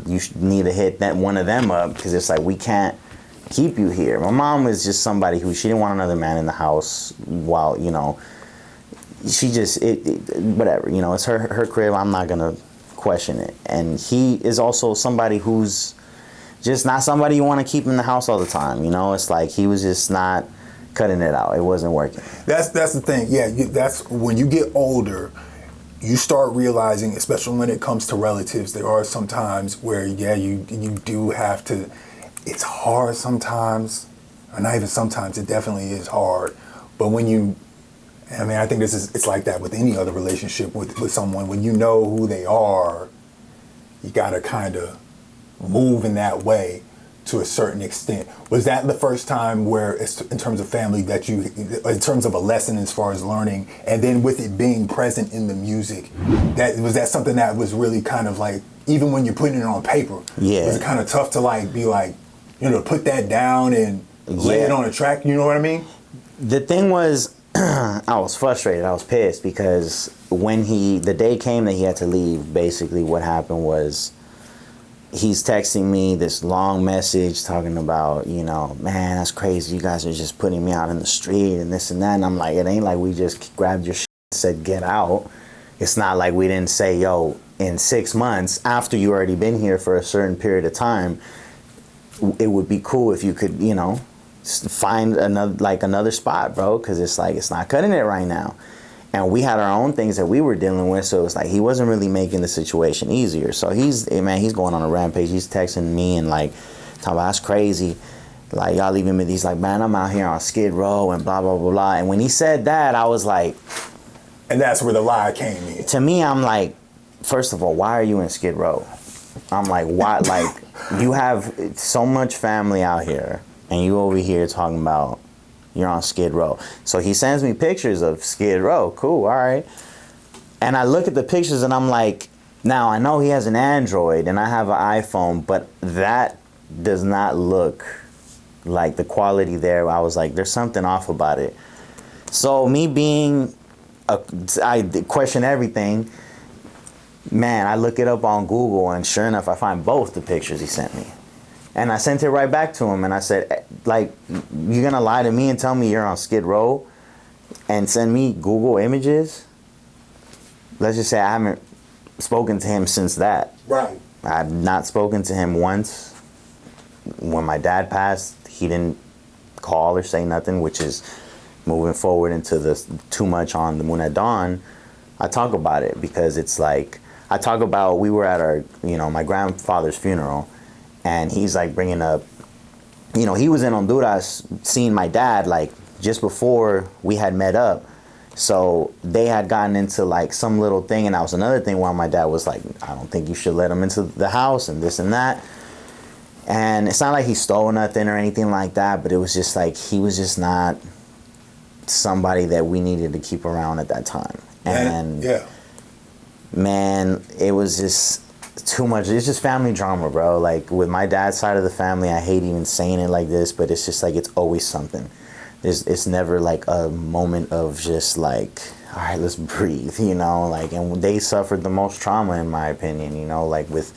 [SPEAKER 2] you need to hit one of them up, because it's like, we can't keep you here. My mom was just somebody who, she didn't want another man in the house while, she just, whatever, it's her crib. I'm not gonna question it. And he is also somebody who's just not somebody you want to keep in the house all the time. It's like, he was just not cutting it out. It wasn't working.
[SPEAKER 1] That's the thing. Yeah, that's when you get older, you start realizing, especially when it comes to relatives, there are some times where, you do have to. It's hard sometimes, or not even sometimes, it definitely is hard. But when I think it's like that with any other relationship with someone. When you know who they are, you gotta kind of move in that way to a certain extent. Was that the first time where, in terms of family, in terms of a lesson as far as learning, and then with it being present in the music, was that something that was really kind of like, even when you're putting it on paper, was it kind of tough to like be like, put that down and lay it on a track, you know what I mean?
[SPEAKER 2] The thing was, I was frustrated, I was pissed, because when the day came that he had to leave, basically what happened was, he's texting me this long message talking about, man, that's crazy, you guys are just putting me out in the street and this and that, and I'm like, it ain't like we just grabbed your shit and said get out. It's not like we didn't say, yo, in 6 months, after you already been here for a certain period of time, it would be cool if you could, you know, find another spot, bro, because it's like, it's not cutting it right now. And we had our own things that we were dealing with, so it's like he wasn't really making the situation easier. So he's going on a rampage. He's texting me and like talking about, that's crazy. Like, y'all leaving me. He's like, man, I'm out here on Skid Row and blah, blah, blah, blah. And when he said that, I was like...
[SPEAKER 1] And that's where the lie came in.
[SPEAKER 2] To me, I'm like, first of all, why are you in Skid Row? I'm like, why? Like, you have so much family out here, and you over here talking about you're on Skid Row. So he sends me pictures of Skid Row. Cool, all right. And I look at the pictures, and I'm like, now, I know he has an Android, and I have an iPhone, but that does not look... like the quality there. I was like, there's something off about it. So me being I question everything, man, I look it up on Google, and sure enough, I find both the pictures he sent me. And I sent it right back to him, and I said, like, you're gonna lie to me and tell me you're on Skid Row and send me Google images? Let's just say I haven't spoken to him since that.
[SPEAKER 1] Right.
[SPEAKER 2] I've not spoken to him once. When my dad passed, he didn't call or say nothing, which is moving forward into the too much on the Moon at Dawn. I talk about it because it's like, I talk about, we were at our, you know, my grandfather's funeral, and he's like bringing up, you know, he was in Honduras seeing my dad like just before we had met up. So they had gotten into like some little thing, and that was another thing why my dad was like, I don't think you should let him into the house and this and that. And it's not like he stole nothing or anything like that, but it was just like, he was just not somebody that we needed to keep around at that time. And
[SPEAKER 1] yeah,
[SPEAKER 2] man, it was just too much. It's just family drama, bro. Like with my dad's side of the family, I hate even saying it like this, but it's just like, it's always something. It's never like a moment of just like, all right, let's breathe, you know, like, and they suffered the most trauma in my opinion, you know, like with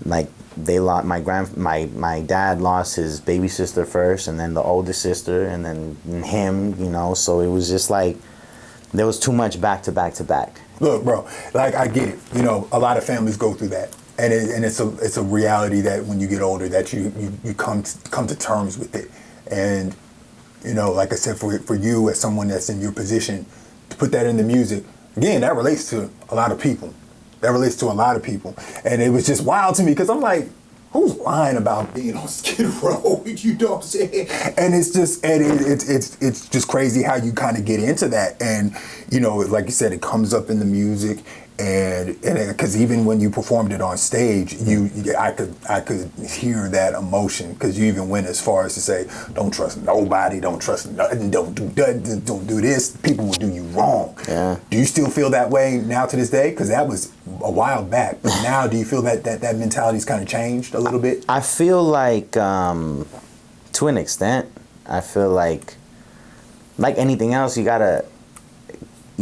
[SPEAKER 2] like, they lost my dad lost his baby sister first, and then the oldest sister, and then him, you know. So it was just like there was too much back to back to back.
[SPEAKER 1] Look, bro, like I get it. You know, a lot of families go through that, and it's a reality that when you get older, that you come to terms with it. And you know, like I said, for you as someone that's in your position, to put that in the music, again, that relates to a lot of people. That relates to a lot of people. And it was just wild to me because I'm like, who's lying about being on Skid Row? You know what I'm saying? And it's just, and it's just crazy how you kind of get into that. And, you know, like you said, it comes up in the music. And because even when you performed it on stage, I could hear that emotion, because you even went as far as to say, don't trust nobody, don't trust nothing, don't do this, people will do you wrong. Yeah. Do you still feel that way now to this day? Because that was a while back, but now do you feel that mentality's kind of changed a little bit?
[SPEAKER 2] I feel like to an extent, I feel like anything else, you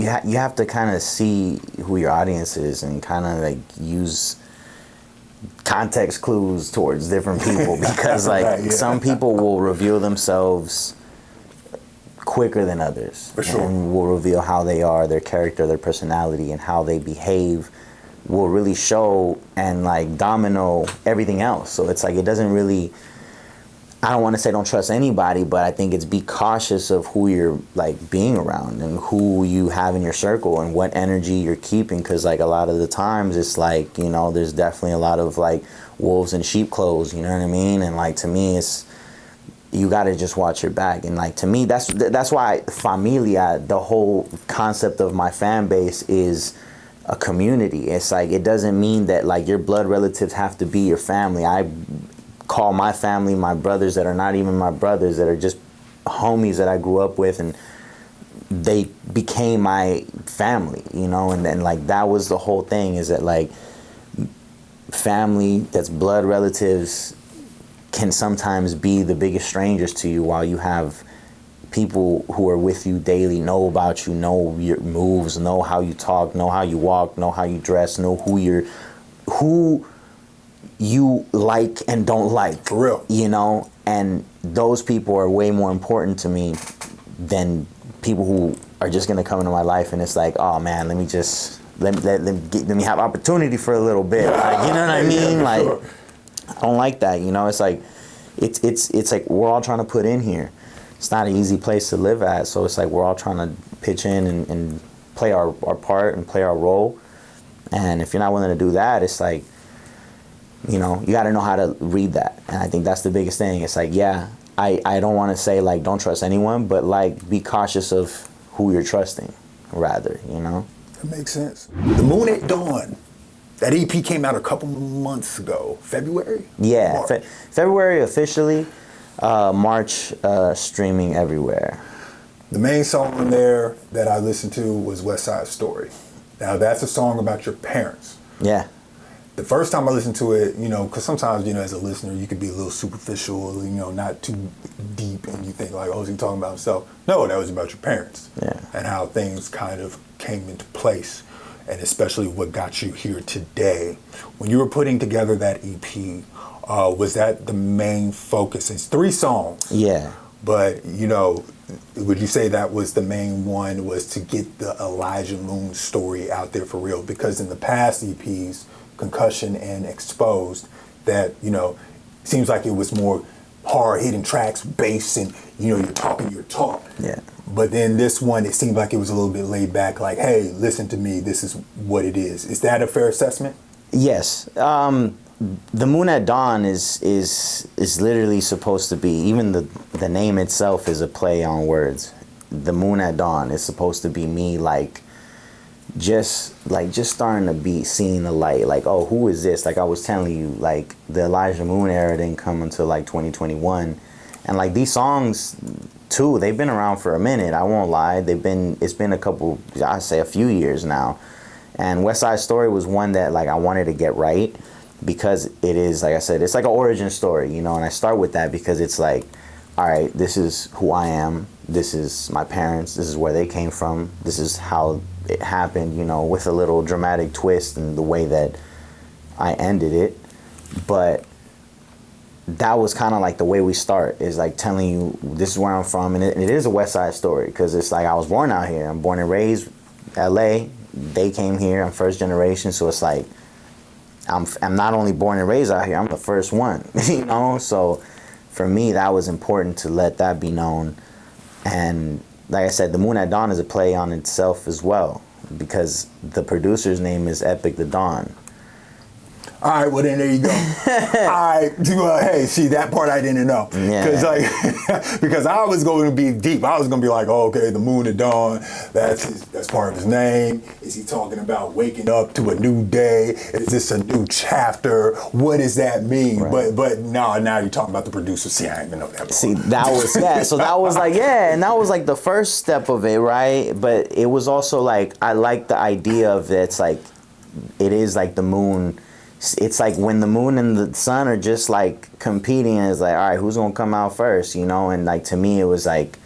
[SPEAKER 2] have to kind of see who your audience is and kind of like use context clues towards different people, because like right, yeah. Some people will reveal themselves quicker than others. For sure. And will reveal how they are, their character, their personality, and how they behave will really show and like domino everything else. So it's like, it doesn't really, I don't want to say don't trust anybody, but I think it's be cautious of who you're like being around and who you have in your circle and what energy you're keeping. Because like a lot of the times it's like, you know, there's definitely a lot of like wolves in sheep clothes, you know what I mean? And like, to me, it's, you got to just watch your back. And like, to me, that's why familia, the whole concept of my fan base is a community. It's like, it doesn't mean that like your blood relatives have to be your family. I call my family my brothers that are not even my brothers, that are just homies that I grew up with, and they became my family, you know. And then like, that was the whole thing, is that like family that's blood relatives can sometimes be the biggest strangers to you, while you have people who are with you daily, know about you, know your moves, know how you talk, know how you walk, know how you dress, know who you like and don't like.
[SPEAKER 1] For real.
[SPEAKER 2] You know, and those people are way more important to me than people who are just gonna come into my life and it's like, oh man, let me just let me have opportunity for a little bit. Like, you know what I mean? Like, sure. I don't like that. You know, it's like, it's like we're all trying to put in here. It's not an easy place to live at. So it's like we're all trying to pitch in and play our part and play our role. And if you're not willing to do that, it's like, you know, you got to know how to read that. And I think that's the biggest thing. It's like, yeah, I don't want to say like don't trust anyone, but like be cautious of who you're trusting rather, you know?
[SPEAKER 1] That makes sense. The Moon at Dawn. That EP came out a couple months ago. February?
[SPEAKER 2] Yeah, February officially. March streaming everywhere.
[SPEAKER 1] The main song on there that I listened to was Westside Story. Now that's a song about your parents.
[SPEAKER 2] Yeah.
[SPEAKER 1] The first time I listened to it, you know, because sometimes, you know, as a listener, you could be a little superficial, you know, not too deep, and you think like, oh, is he talking about himself? No, that was about your parents.
[SPEAKER 2] Yeah.
[SPEAKER 1] And how things kind of came into place, and especially what got you here today. When you were putting together that EP, was that the main focus? It's 3 songs.
[SPEAKER 2] Yeah.
[SPEAKER 1] But, you know, would you say that was the main one, was to get the iLLiJAH Moon story out there for real? Because in the past EPs, Concussion and Exposed, that, you know, seems like it was more hard hitting tracks, bass, and, you know, you're talking your talk.
[SPEAKER 2] Yeah.
[SPEAKER 1] But then this one, it seemed like it was a little bit laid back, like, hey, listen to me, this is what it is. Is that a fair assessment?
[SPEAKER 2] Yes. The Moon at Dawn is literally supposed to be, even the name itself is a play on words. The Moon at Dawn is supposed to be me just starting to be seeing the light. Like, oh, who is this? Like I was telling you, like the iLLiJAH Moon era didn't come until like 2021. And like these songs too, they've been around for a minute. I won't lie. It's been a few years now. And Westside Story was one that like I wanted to get right, because it is, like I said, it's like an origin story, you know, and I start with that because it's like, all right, this is who I am, this is my parents, this is where they came from, this is how it happened, you know, with a little dramatic twist in the way that I ended it. But that was kind of like the way we start, is like telling you this is where I'm from, and it is a West Side story, because it's like I was born out here, I'm born and raised LA, they came here, I'm first generation, so it's like I'm not only born and raised out here, I'm the first one, you know? So for me, that was important to let that be known. And like I said, The Moon at Dawn is a play on itself as well, because the producer's name is Epic the Dawn.
[SPEAKER 1] All right, well then there you go. All right, hey, see that part I didn't know, because I was going to be deep. I was going to be like, oh, okay, the Moon at Dawn, that's part of his name. Is he talking about waking up to a new day? Is this a new chapter? What does that mean? Right. But no, now you're talking about the producer. See, I didn't even know that part.
[SPEAKER 2] See, that was so that was like and that was like the first step of it, right? But it was also like I like the idea of it's like it is like the moon. It's like when the moon and the sun are just like competing, and it's like, all right, who's gonna come out first, you know? And like to me, it was like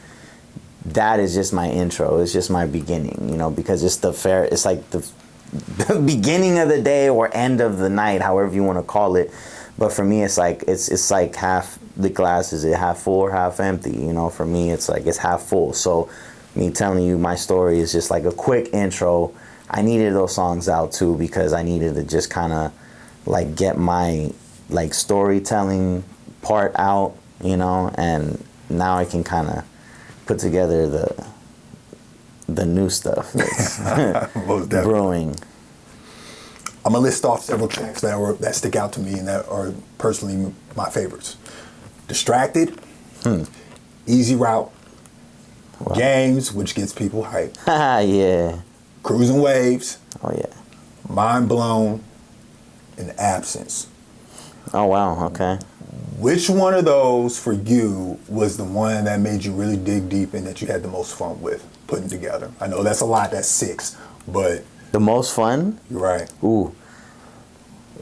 [SPEAKER 2] that is just my intro. It's just my beginning, you know, because it's it's like the beginning of the day or end of the night, however you want to call it. But for me, it's like it's like half the glass is it half full or half empty, you know? For me, it's like it's half full. So me telling you my story is just like a quick intro. I needed those songs out too, because I needed to just kind of like get my like storytelling part out, you know, and now I can kind of put together the new stuff that's brewing.
[SPEAKER 1] I'm gonna list off several tracks that stick out to me and that are personally my favorites. Distracted, Easy Route, wow. Games, which gets people hyped.
[SPEAKER 2] Yeah.
[SPEAKER 1] Cruising Waves.
[SPEAKER 2] Oh yeah.
[SPEAKER 1] Mind Blown, and Absence.
[SPEAKER 2] Oh wow, okay.
[SPEAKER 1] Which one of those for you was the one that made you really dig deep and that you had the most fun with putting together? I know that's a lot, that's 6, but...
[SPEAKER 2] The most fun?
[SPEAKER 1] You're right.
[SPEAKER 2] Ooh.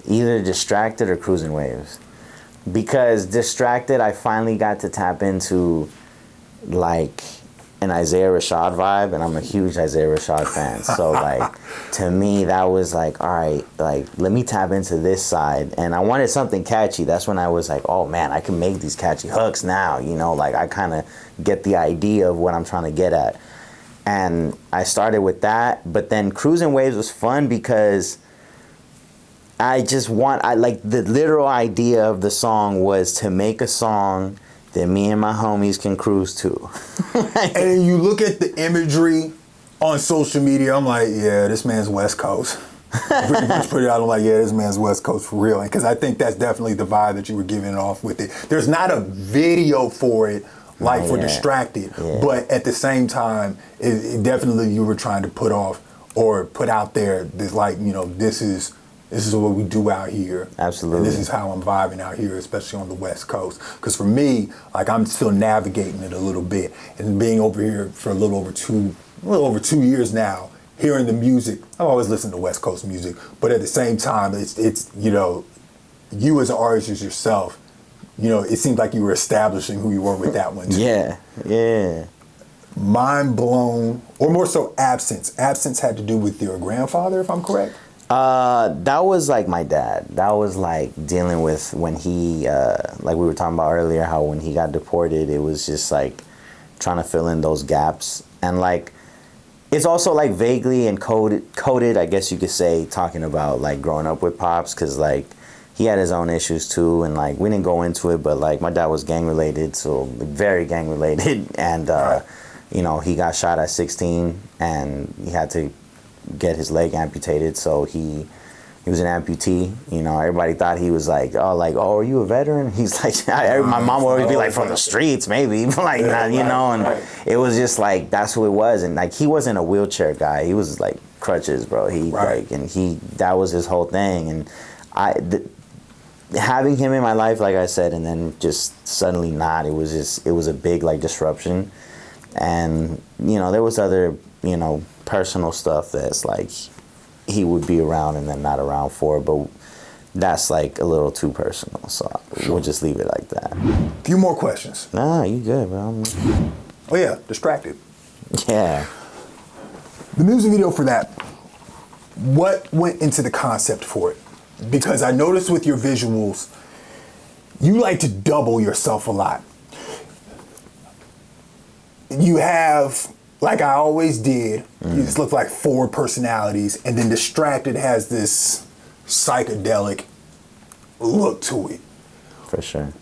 [SPEAKER 2] Either Distracted or Cruising Waves. Because Distracted, I finally got to tap into like an Isaiah Rashad vibe, and I'm a huge Isaiah Rashad fan. So like to me that was like, all right, like let me tap into this side, and I wanted something catchy. That's when I was like, oh man, I can make these catchy hooks now, you know, like I kind of get the idea of what I'm trying to get at. And I started with that, but then Cruising Waves was fun because I like the literal idea of the song was to make a song that me and my homies can cruise to.
[SPEAKER 1] And you look at the imagery on social media, I'm like, yeah, this man's West Coast. Pretty much put it out, I'm like, yeah, this man's West Coast for real. Because I think that's definitely the vibe that you were giving off with it. There's not a video for it, like for Distracted, but at the same time, it definitely you were trying to put off or put out there this, like, you know, this is what we do out here.
[SPEAKER 2] Absolutely.
[SPEAKER 1] And this is how I'm vibing out here, especially on the West Coast. Because for me, like, I'm still navigating it a little bit, and being over here for a little over 2 years now, hearing the music. I've always listened to West Coast music, but at the same time, it's you know, you as an artist as yourself, you know, it seemed like you were establishing who you were with that one too.
[SPEAKER 2] Yeah.
[SPEAKER 1] Mind blown, or more so absence. Absence had to do with your grandfather, if I'm correct?
[SPEAKER 2] That was like my dad. That was like dealing with when he, like we were talking about earlier, how when he got deported, it was just like trying to fill in those gaps. And like, it's also like vaguely coded, I guess you could say, talking about like growing up with Pops, because like he had his own issues too, and like we didn't go into it, but like my dad was gang related, so very gang related, and you know, he got shot at 16 and he had to get his leg amputated, so he was an amputee. You know, everybody thought he was like, oh, are you a veteran? He's like, my mom would always be like, from the streets, maybe, like, you know, and it was just like, that's who it was. And like, he wasn't a wheelchair guy. He was like crutches, bro. That was his whole thing. And having him in my life, like I said, and then just suddenly not, it was a big like disruption. And, you know, there was other, you know, personal stuff that's like, he would be around and then not around for, but that's like a little too personal, so we'll just leave it like that.
[SPEAKER 1] Few more questions.
[SPEAKER 2] Nah, you good, bro.
[SPEAKER 1] Oh yeah, Distracted.
[SPEAKER 2] Yeah.
[SPEAKER 1] The music video for that, what went into the concept for it? Because I noticed with your visuals, you like to double yourself a lot. You have, like I always did, you just look like 4 personalities, and then Distracted has this psychedelic look to it.
[SPEAKER 2] For sure.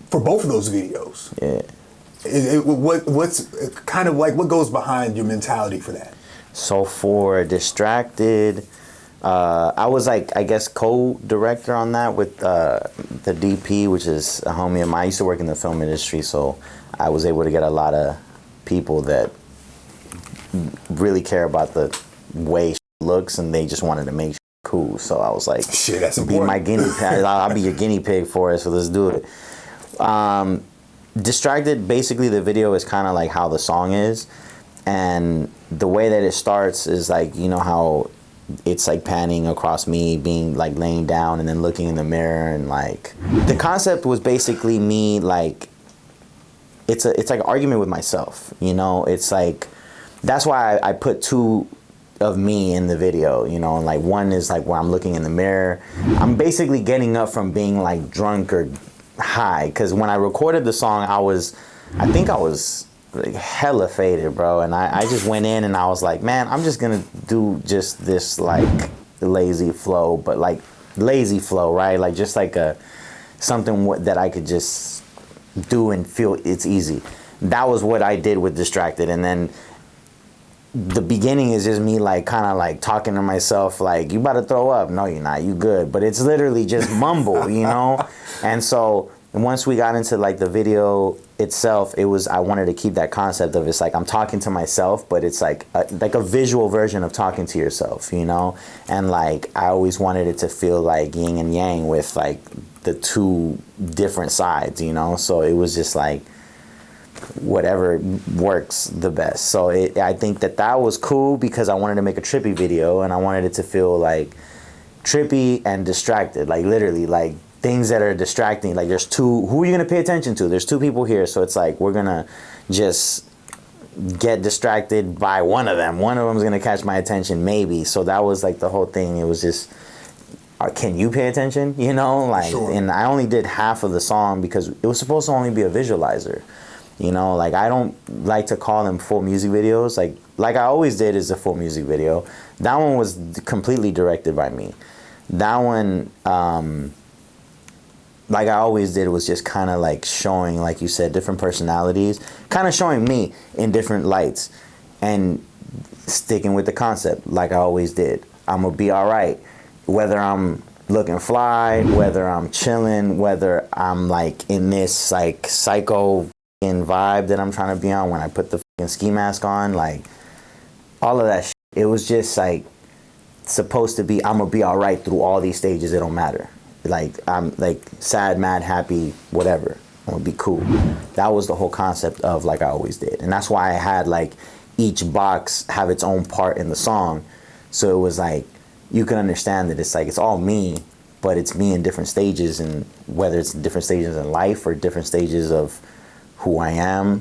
[SPEAKER 1] For both of those videos.
[SPEAKER 2] Yeah.
[SPEAKER 1] What's kind of like, what goes behind your mentality for that?
[SPEAKER 2] So for Distracted, I was like, I guess, co-director on that with the DP, which is a homie of mine. I used to work in the film industry, so I was able to get a lot of people that really care about the way looks, and they just wanted to make cool. So I was like,
[SPEAKER 1] shit, that's
[SPEAKER 2] be
[SPEAKER 1] important.
[SPEAKER 2] my guinea pig. I'll be your guinea pig for it, so let's do it. Distracted, basically the video is kind of like how the song is, and the way that it starts is like, you know how it's like panning across me being like laying down and then looking in the mirror, and like the concept was basically me like, it's like an argument with myself, you know. It's like, that's why I put 2 of me in the video, you know, and like one is like where I'm looking in the mirror. I'm basically getting up from being like drunk or high, because when I recorded the song, I think I was like hella faded, bro, and I just went in and I was like, man, I'm just gonna do just this like lazy flow, but like lazy flow, right? Like just like something that I could just do and feel it's easy. That was what I did with Distracted. And then the beginning is just me like kind of like talking to myself like, you about to throw up? No, you're not, you good. But it's literally just mumble, you know. And so once we got into like the video itself, it was, I wanted to keep that concept of, it's like I'm talking to myself, but it's like a visual version of talking to yourself, you know. And like I always wanted it to feel like yin and yang, with like the 2 different sides, you know. So it was just like whatever works the best. So I think that was cool, because I wanted to make a trippy video, and I wanted it to feel like trippy and distracted, like literally like things that are distracting. Like there's 2, who are you gonna pay attention to? There's 2 people here, so it's like we're gonna just get distracted by one of them. One of them's gonna catch my attention, maybe. So that was like the whole thing. It was just, can you pay attention? You know, like, sure. And I only did half of the song because it was supposed to only be a visualizer. You know, like I don't like to call them full music videos. Like I always did is a full music video. That one was completely directed by me. That one, like I always did, was just kind of like showing, like you said, different personalities, kind of showing me in different lights, and sticking with the concept like I always did. I'm gonna be all right, whether I'm looking fly, whether I'm chilling, whether I'm like in this like psycho vibe that I'm trying to be on when I put the ski mask on, like all of that shit. It was just like supposed to be, I'm gonna be all right through all these stages. It don't matter. Like I'm like sad, mad, happy, whatever. I'm gonna be cool. That was the whole concept of like I always did, and that's why I had like each box have its own part in the song, so it was like you can understand that it's like it's all me, but it's me in different stages, and whether it's different stages in life or different stages of who I am,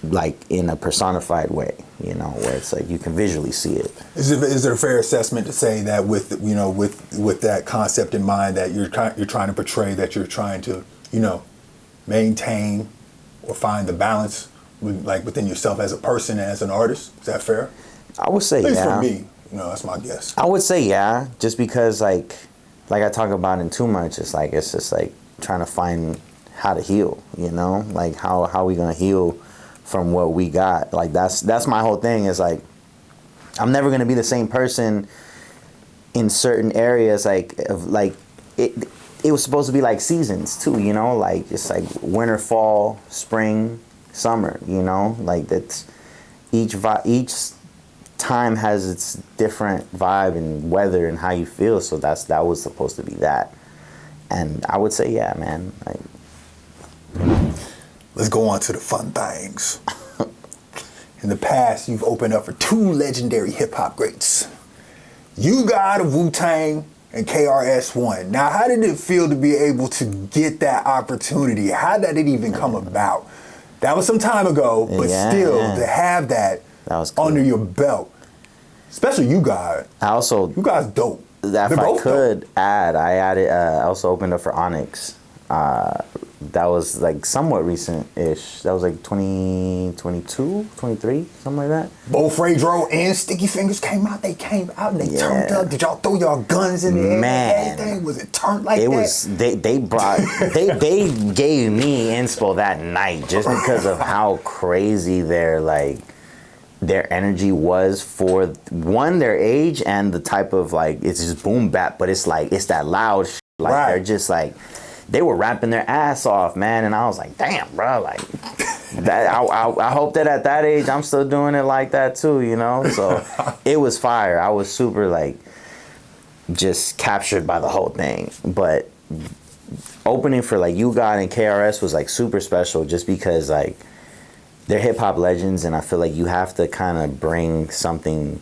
[SPEAKER 2] like in a personified way, you know, where it's like you can visually see it.
[SPEAKER 1] Is it a fair assessment to say that with, you know, with that concept in mind, that you're trying to portray, that you're trying to, you know, maintain or find the balance with, like within yourself as a person and as an artist? Is that fair?
[SPEAKER 2] I would say
[SPEAKER 1] At least
[SPEAKER 2] yeah.
[SPEAKER 1] for me, you know, that's my guess.
[SPEAKER 2] I would say yeah, just because like I talk about in too much, it's just like trying to find how to heal, you know, like how we gonna heal from what we got. Like that's my whole thing, is like I'm never gonna be the same person in certain areas. Like it was supposed to be like seasons too, you know, like it's like winter, fall, spring, summer, you know, like that's each time has its different vibe and weather and how you feel. So that was supposed to be that. And I would say yeah, man, like, you know.
[SPEAKER 1] Let's go on to the fun things. In the past, you've opened up for two legendary hip-hop greats, U-God of Wu-Tang and KRS-One. Now, how did it feel to be able to get that opportunity? How did it even come about? That was some time ago, but still, to have that
[SPEAKER 2] was cool.
[SPEAKER 1] under your belt, especially U-God. U-God's dope.
[SPEAKER 2] If I could add, I also opened up for Onyx. That was like somewhat recent-ish. That was like 2022, 23, something like that.
[SPEAKER 1] Both Dro and Sticky Fingers came out. They came out and they turned up. Did y'all throw y'all guns in the air?
[SPEAKER 2] Man,
[SPEAKER 1] everything? Was it turned like that?
[SPEAKER 2] It was. They brought. they gave me inspo that night just because of how crazy their energy was for one, their age, and the type of like, it's just boom bap, but it's like it's that loud shit. Like right. They're just like, they were rapping their ass off, man, and I was like, damn, bro, like that. I hope that at that age I'm still doing it like that too, you know. So it was fire. I was super like just captured by the whole thing. But opening for like U-God and KRS was like super special, just because like they're hip hop legends, and I feel like you have to kind of bring something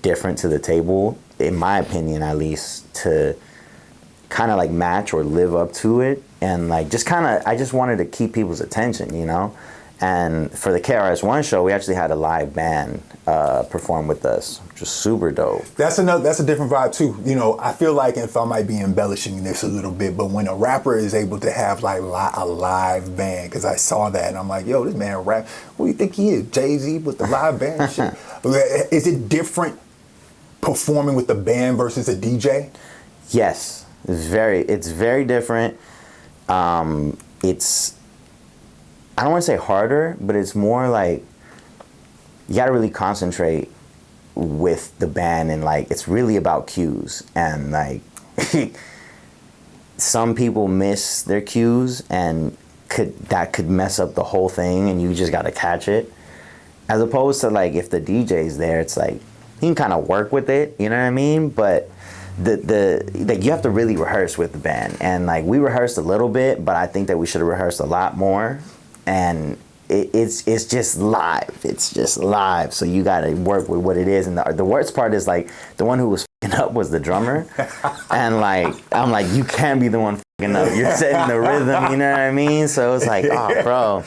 [SPEAKER 2] different to the table, in my opinion, at least, to kind of like match or live up to it. And like just kind of, I just wanted to keep people's attention, you know. And for the KRS-One show, we actually had a live band perform with us, which was super dope. That's a different vibe too. You know, I feel like, if I might be embellishing this a little bit, but when a rapper is able to have like a live band, because I saw that and I'm like, yo, this man rap. What do you think he is? Jay-Z with the live band and shit. Is it different performing with the band versus a DJ? Yes, it's very different. It's, I don't want to say harder, but it's more like you got to really concentrate with the band, and like it's really about cues, and like some people miss their cues, and that could mess up the whole thing, and you just got to catch it. As opposed to like if the DJ's there, it's like you can kind of work with it, you know what I mean? But like you have to really rehearse with the band, and like we rehearsed a little bit, but I think that we should have rehearsed a lot more. And it's just live. It's just live. So you got to work with what it is. And the worst part is like the one who was f***ing up was the drummer. And like I'm like, you can't be the one f***ing up. You're setting the rhythm. You know what I mean? So it's like, oh, bro.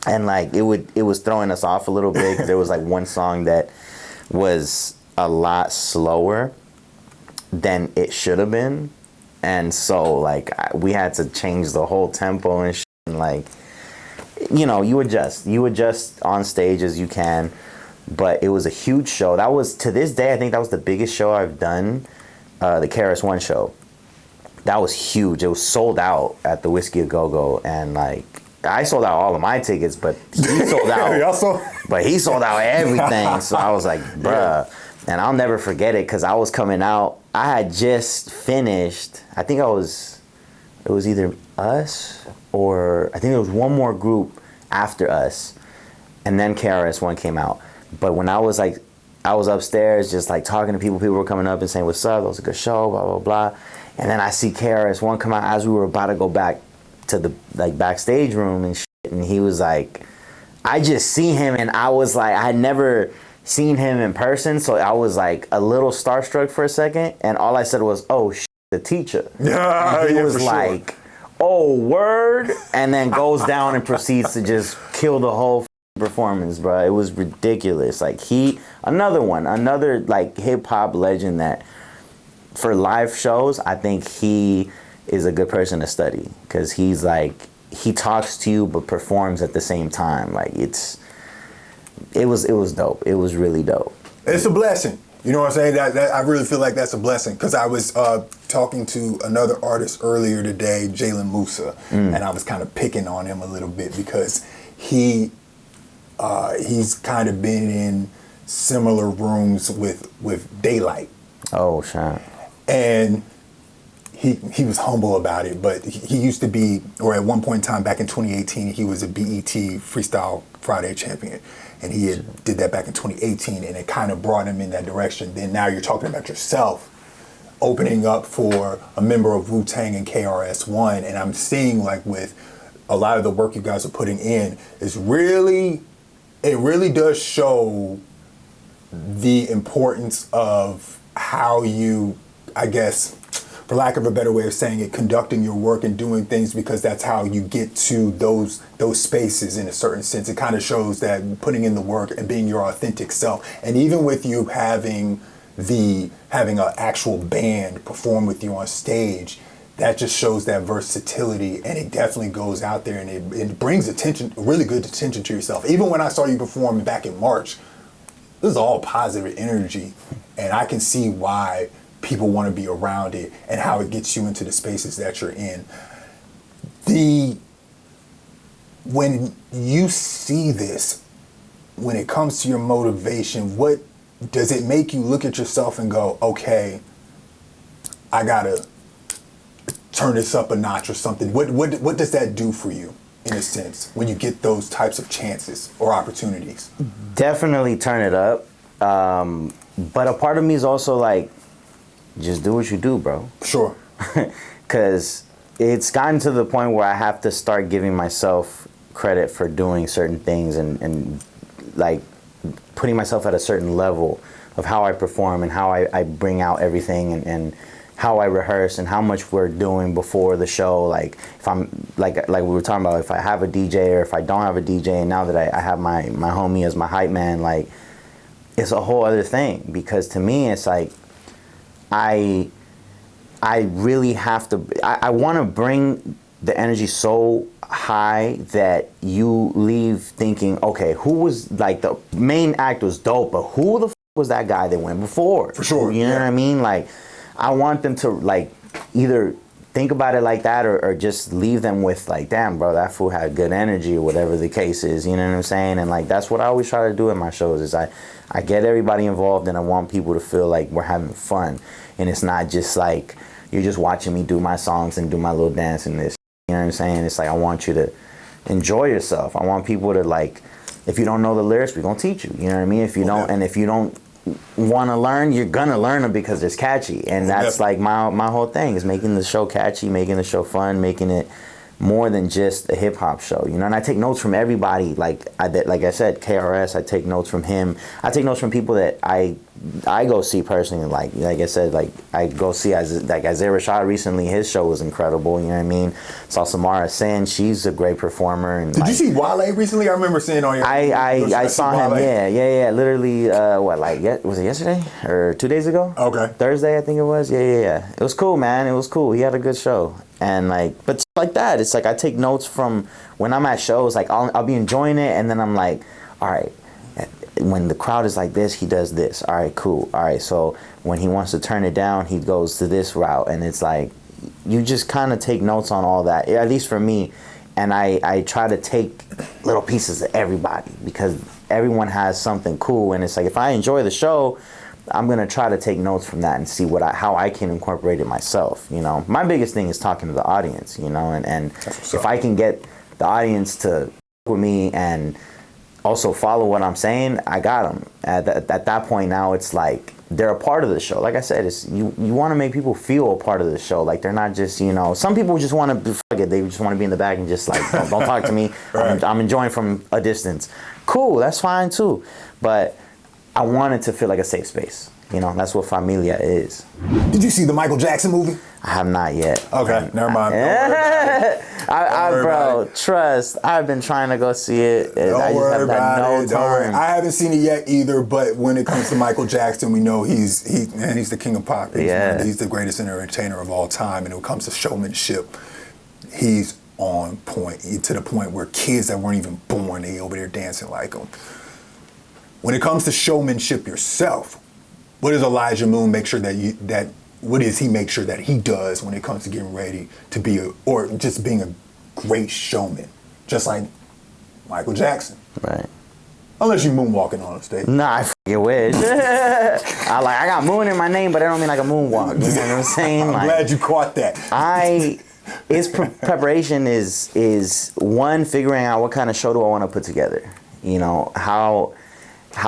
[SPEAKER 2] And like it was throwing us off a little bit, because there was like one song that was a lot slower than it should have been, and so like we had to change the whole tempo and shit, and like you know, you adjust on stage as you can. But it was a huge show. That was, to this day, I think that was the biggest show I've done, the KRS-One show. That was huge. It was sold out at the Whiskey A Go-Go, and like I sold out all of my tickets, but he sold out. But he sold out everything. So I was like, bruh. Yeah. And I'll never forget it because I was coming out. I had just finished. I think it was either us or I think there was one more group after us, and then KRS-One came out. But when I was upstairs just like talking to people were coming up and saying, what's up, that was a good show, blah, blah, blah. And then I see KRS-One come out as we were about to go back to the like backstage room and shit. And he was like, I just see him and I was like, I had never seen him in person. So I was like a little starstruck for a second. And all I said was, oh, shit, the teacher. Yeah, and he was like, sure. Oh, word. And then goes down and proceeds to just kill the whole performance, bro. It was ridiculous. Like another like hip hop legend that for live shows, I think he is a good person to study because he's like, he talks to you but performs at the same time. Like it was dope. It was really dope.
[SPEAKER 1] It's a blessing. You know what I'm saying? That I really feel like that's a blessing because I was talking to another artist earlier today, Jalen Musa, and I was kind of picking on him a little bit because he's kind of been in similar rooms with Daylight.
[SPEAKER 2] Oh, shit.
[SPEAKER 1] And he was humble about it, but he used to be, or at one point in time back in 2018, he was a BET Freestyle Friday champion. And he did that back in 2018, and it kind of brought him in that direction. Then now you're talking about yourself opening up for a member of Wu-Tang and KRS-One, and I'm seeing like with a lot of the work you guys are putting in, it really does show the importance of how you, I guess, for lack of a better way of saying it, conducting your work and doing things because that's how you get to those spaces in a certain sense. It kind of shows that putting in the work and being your authentic self. And even with you having an actual band perform with you on stage, that just shows that versatility, and it definitely goes out there and it brings attention, really good attention to yourself. Even when I saw you perform back in March, this is all positive energy, and I can see why people want to be around it and how it gets you into the spaces that you're in. When you see this, when it comes to your motivation, what does it make you look at yourself and go, okay, I gotta turn this up a notch or something? What does that do for you in a sense when you get those types of chances or opportunities?
[SPEAKER 2] Definitely turn it up. But a part of me is also like, just do what you do, bro.
[SPEAKER 1] Sure.
[SPEAKER 2] Because it's gotten to the point where I have to start giving myself credit for doing certain things and like putting myself at a certain level of how I perform and how I bring out everything and how I rehearse and how much we're doing before the show. Like if I'm like we were talking about, if I have a DJ or if I don't have a DJ, and now that I have my homie as my hype man, like it's a whole other thing. Because to me it's like I really have to, I want to bring the energy so high that you leave thinking, okay, who was, like, the main act was dope, but who the f was that guy that went before?
[SPEAKER 1] For sure.
[SPEAKER 2] You know what I mean? Like, I want them to, like, either think about it like that or just leave them with, like, damn, bro, that fool had good energy or whatever the case is. You know what I'm saying? And, like, that's what I always try to do at my shows is I get everybody involved, and I want people to feel like we're having fun. And it's not just like you're just watching me do my songs and do my little dance and this. You know what I'm saying? It's like I want you to enjoy yourself. I want people to, like, if you don't know the lyrics, we're gonna teach you. You know what I mean? If you don't, and if you don't want to learn, you're gonna learn them because it's catchy. And that's like my whole thing is making the show catchy, making the show fun, making it more than just a hip hop show, you know. And I take notes from everybody. Like I said, KRS. I take notes from him. I take notes from people that I go see personally. Like I said, like I go see Isaiah Rashad recently. His show was incredible. You know what I mean? Saw Samara Sen. She's a great performer. And
[SPEAKER 1] did you see Wale recently? I remember seeing on your.
[SPEAKER 2] I saw him. Yeah. Literally, was it yesterday or 2 days ago?
[SPEAKER 1] Okay.
[SPEAKER 2] Thursday, I think it was. Yeah. It was cool, man. It was cool. He had a good show. And like, but like that, it's like I take notes from when I'm at shows. Like I'll be enjoying it, and then I'm like, all right, when the crowd is like this, he does this. All right, cool. All right, so when he wants to turn it down, he goes to this route, and it's like you just kind of take notes on all that. At least for me, and I try to take little pieces of everybody because everyone has something cool, and it's like if I enjoy the show, I'm gonna try to take notes from that and see how I can incorporate it myself. You know, my biggest thing is talking to the audience. You know, and if I can get the audience to with me and also follow what I'm saying, I got them. At that point now, it's like they're a part of the show. Like I said, it's you want to make people feel a part of the show. Like they're not just, you know, some people just want to fuck it. They just want to be in the back and just like don't talk to me. Right. I'm enjoying from a distance. Cool, that's fine too. But I want it to feel like a safe space. You know, that's what Familia is.
[SPEAKER 1] Did you see the Michael Jackson movie?
[SPEAKER 2] I have not yet.
[SPEAKER 1] Okay, never mind.
[SPEAKER 2] Bro, trust. I've been trying to go see it.
[SPEAKER 1] Don't worry about it. Don't worry. I haven't seen it yet either. But when it comes to Michael Jackson, we know he's the king of pop. He's the greatest entertainer of all time. And when it comes to showmanship, he's on point to the point where kids that weren't even born, they over there dancing like him. When it comes to showmanship yourself, what does Elijah Moon make sure what does he make sure that he does when it comes to getting ready to be or just being a great showman, just like Michael Jackson?
[SPEAKER 2] Right.
[SPEAKER 1] Unless you moonwalking on stage.
[SPEAKER 2] Nah, I fucking wish. I got moon in my name, but I don't mean like a moonwalk. You know what I'm saying?
[SPEAKER 1] I'm glad you caught that.
[SPEAKER 2] Preparation is one, figuring out what kind of show do I want to put together. You know, how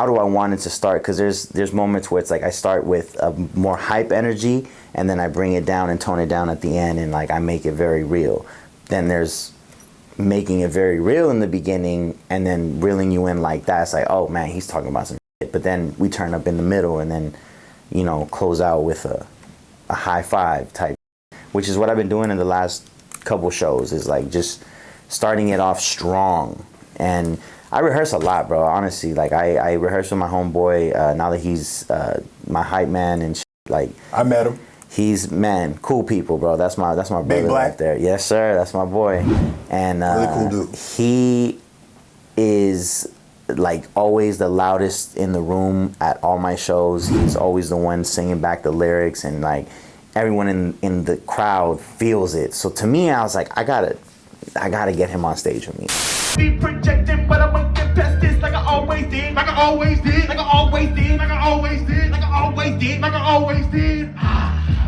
[SPEAKER 2] do I want it to start? Because there's moments where it's like I start with a more hype energy and then I bring it down and tone it down at the end and like I make it very real. Then there's making it very real in the beginning and then reeling you in like that. It's like, oh man, he's talking about some shit. But then we turn up in the middle and then, you know, close out with a high five type, which is what I've been doing in the last couple shows, is like just starting it off strong. And I rehearse a lot, bro. Honestly, like I rehearse with my homeboy. Now that he's my hype man and shit, like
[SPEAKER 1] I met him.
[SPEAKER 2] He's cool people, bro. That's my brother
[SPEAKER 1] Big Black.
[SPEAKER 2] right there. Yes, sir. That's my boy. And
[SPEAKER 1] really cool dude.
[SPEAKER 2] He is like always the loudest in the room at all my shows. He's always the one singing back the lyrics, and like everyone in the crowd feels it. So to me, I was like, I gotta get him on stage with me.
[SPEAKER 3] Be projecting, but I won't get past this like I always did, like I always did, like I always did, like I always did, like I always did, like I always did,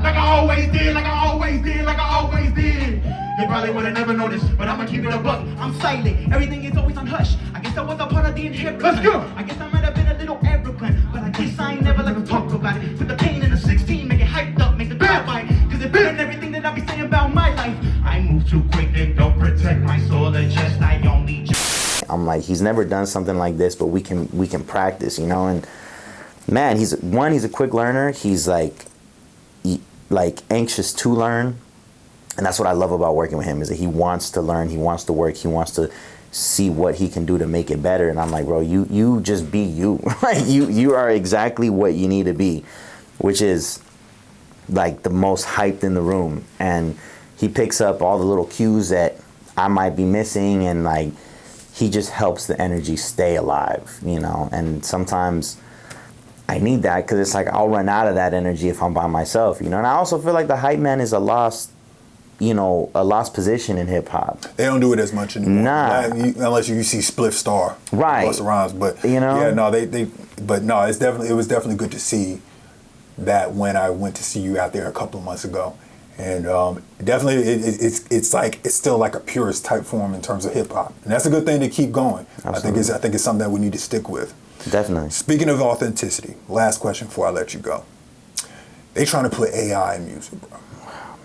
[SPEAKER 3] like I always did, like I always did, like I always did. You probably would have never noticed, but I'ma keep it a buck. I'm silent, everything is always on hush. I guess I was a part of the inheritance. Let's go. I guess I might have been a little arrogant, but I guess I ain't never let them talk about it. Put the pain in the 16, make it hyped up, make the crowd fight. Cause it been everything that I be saying about my life. I move too quick and don't protect my soul, and just I only just.
[SPEAKER 2] I'm like, he's never done something like this, but we can practice, you know. And man, he's a quick learner. He's like anxious to learn, and that's what I love about working with him, is that he wants to learn, he wants to work, he wants to see what he can do to make it better. And I'm like, bro, you just be you. Like you are exactly what you need to be, which is like the most hyped in the room. And he picks up all the little cues that I might be missing, and like he just helps the energy stay alive, you know. And sometimes I need that, because it's like I'll run out of that energy if I'm by myself, you know. And I also feel like the hype man is a lost position in hip hop.
[SPEAKER 1] They don't do it as much anymore.
[SPEAKER 2] Nah.
[SPEAKER 1] Unless you see Spliff Star,
[SPEAKER 2] right?
[SPEAKER 1] Busta Rhymes, but
[SPEAKER 2] you know,
[SPEAKER 1] yeah, no, it was definitely good to see that when I went to see you out there a couple of months ago. And definitely, it's still like a purist type form in terms of hip hop, and that's a good thing to keep going.
[SPEAKER 2] Absolutely.
[SPEAKER 1] I think it's something that we need to stick with.
[SPEAKER 2] Definitely.
[SPEAKER 1] Speaking of authenticity, last question before I let you go. They trying to put AI in music, bro.
[SPEAKER 2] Wow,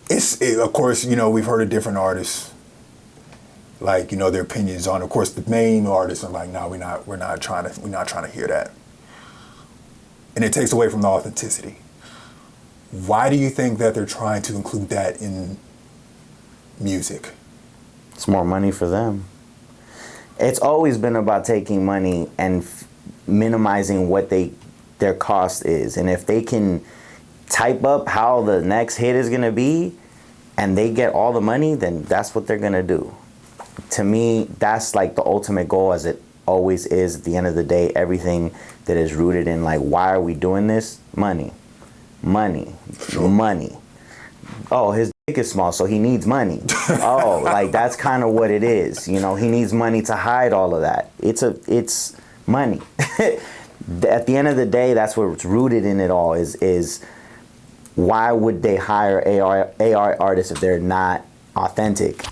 [SPEAKER 1] man. Of course, you know, we've heard of different artists, like, you know, their opinions on. Of course, the main artists are like, no, we're not trying to hear that. And it takes away from the authenticity. Why do you think that they're trying to include that in music?
[SPEAKER 2] It's more money for them. It's always been about taking money and minimizing what their cost is. And if they can type up how the next hit is gonna be, and they get all the money, then that's what they're gonna do. To me, that's like the ultimate goal, as it always is at the end of the day. Everything that is rooted in like, why are we doing this? Money. Sure. Money. Oh, his dick is small, so he needs money. Oh, like that's kind of what it is. You know, he needs money to hide all of that. It's money. At the end of the day, that's what's rooted in it all is why would they hire AR artists if they're not authentic?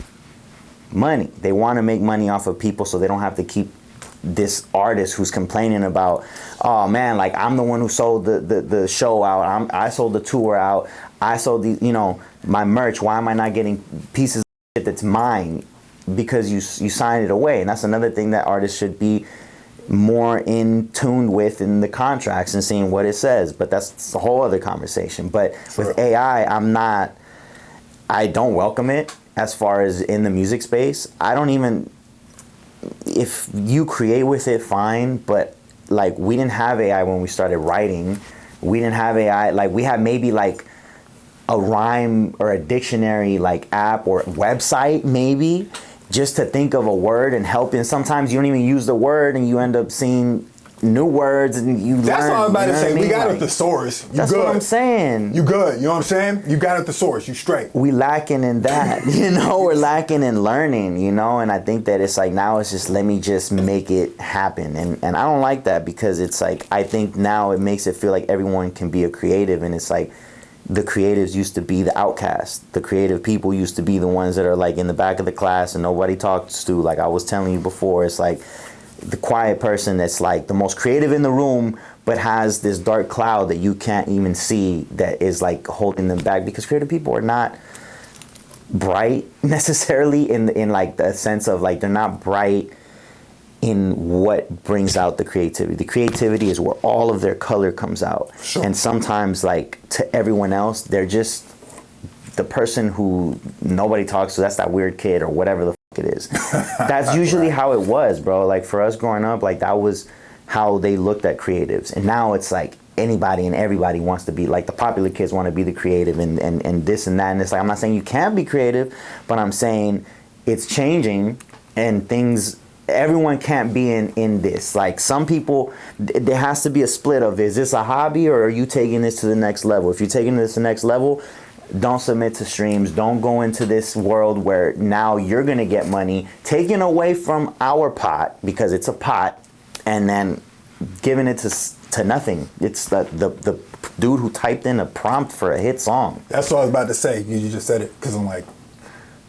[SPEAKER 2] Money. They want to make money off of people, so they don't have to keep this artist who's complaining about, oh man, like I'm the one who sold the show out, I sold the tour out, I sold the, you know, my merch, why am I not getting pieces of shit that's mine? Because you signed it away. And that's another thing that artists should be more in tune with in the contracts and seeing what it says. But that's a whole other conversation. But with AI, I don't welcome it as far as in the music space. I don't even, if you create with it, fine, but like we didn't have AI when we started writing. We didn't have AI, like we had maybe like a rhyme or a dictionary like app or website maybe, just to think of a word and help. And sometimes you don't even use the word and you end up seeing new words and you
[SPEAKER 1] That's
[SPEAKER 2] learn.
[SPEAKER 1] all I'm about to say. We got
[SPEAKER 2] like,
[SPEAKER 1] at the source. You
[SPEAKER 2] that's
[SPEAKER 1] good.
[SPEAKER 2] what I'm saying.
[SPEAKER 1] You good. You know what I'm saying? You got at the source. You straight.
[SPEAKER 2] We lacking in that, you know, we're lacking in learning, you know, and I think that it's like now it's just let me just make it happen. And I don't like that, because it's like I think now it makes it feel like everyone can be a creative, and it's like the creatives used to be the outcast. The creative people used to be the ones that are like in the back of the class and nobody talks to. Like I was telling you before, it's like the quiet person that's like the most creative in the room, but has this dark cloud that you can't even see that is like holding them back, because creative people are not bright necessarily in like the sense of like they're not bright in what brings out the creativity. The creativity is where all of their color comes out.
[SPEAKER 1] Sure.
[SPEAKER 2] And sometimes like to everyone else, they're just the person who nobody talks to. That's that weird kid or whatever the fuck it is. That's usually how it was, bro. Like for us growing up, like that was how they looked at creatives. And now it's like anybody and everybody wants to be like the popular kids want to be the creative and this and that. And it's like, I'm not saying you can't be creative, but I'm saying it's changing and things, everyone can't be in this. Like some people, there has to be a split of, is this a hobby or are you taking this to the next level? If you're taking this to the next level, don't submit to streams. Don't go into this world where now you're going to get money taken away from our pot, because it's a pot, and then giving it to nothing. It's the dude who typed in a prompt for a hit song.
[SPEAKER 1] That's what I was about to say. You just said it, because I'm like,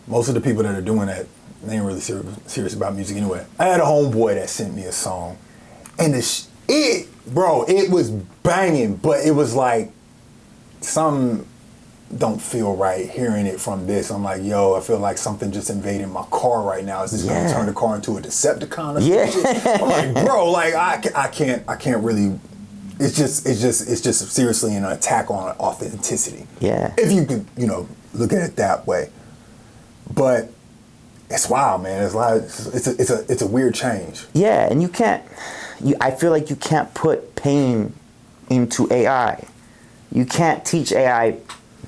[SPEAKER 1] most of the people that are doing that, they ain't really serious about music anyway. I had a homeboy that sent me a song, and it was banging, but it was like some don't feel right hearing it from this. I'm like, yo, I feel like something just invaded my car right now. Is this gonna turn the car into a Decepticon or something? I'm like, bro, like I can't really. It's just seriously an attack on authenticity.
[SPEAKER 2] Yeah.
[SPEAKER 1] If you could, look at it that way. But it's wild, man. It's a weird change.
[SPEAKER 2] Yeah, and I feel like you can't put pain into AI. You can't teach AI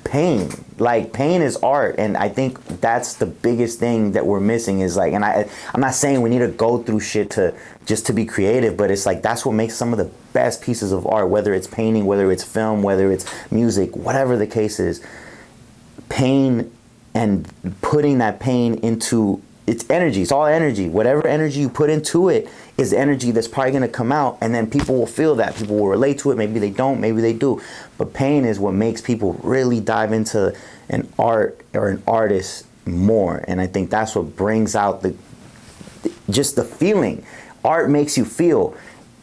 [SPEAKER 2] pain. Like pain is art, and I think that's the biggest thing that we're missing is like, and I'm not saying we need to go through shit to be creative, but it's like that's what makes some of the best pieces of art, whether it's painting, whether it's film, whether it's music, whatever the case is. Pain and putting that pain into it's energy. It's all energy. Whatever energy you put into it is the energy that's probably going to come out, and then people will feel that. People will relate to it. Maybe they don't. Maybe they do. But pain is what makes people really dive into an art or an artist more. And I think that's what brings out just the feeling. Art makes you feel.